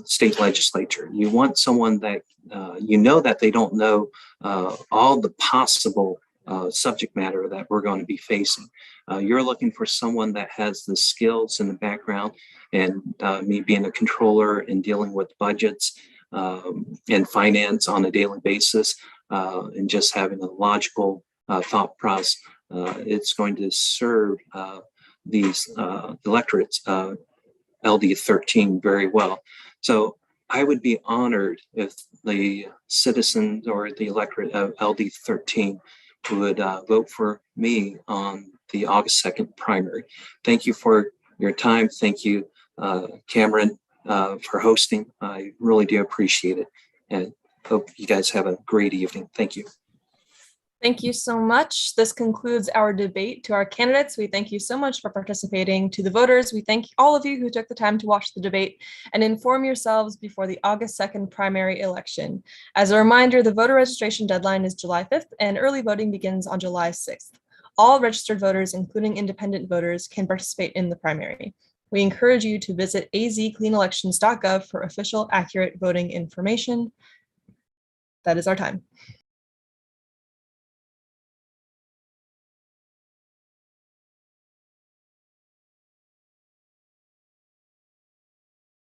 state legislature. You want someone that you know that they don't know all the possible subject matter that we're going to be facing. You're looking for someone that has the skills and the background, and me being a controller and dealing with budgets and finance on a daily basis, and just having a logical thought process. It's going to serve these electorates, LD 13, very well. So I would be honored if the citizens or the electorate of LD 13 would vote for me on the August 2nd primary. Thank you for your time. Thank you, Cameron, for hosting. I really do appreciate it, and hope you guys have a great evening. Thank you. Thank you so much. This concludes our debate. To our candidates, we thank you so much for participating. To the voters, we thank all of you who took the time to watch the debate and inform yourselves before the August 2nd primary election. As a reminder, the voter registration deadline is July 5th and early voting begins on July 6th. All registered voters, including independent voters, can participate in the primary. We encourage you to visit azcleanelections.gov for official, accurate voting information. That is our time.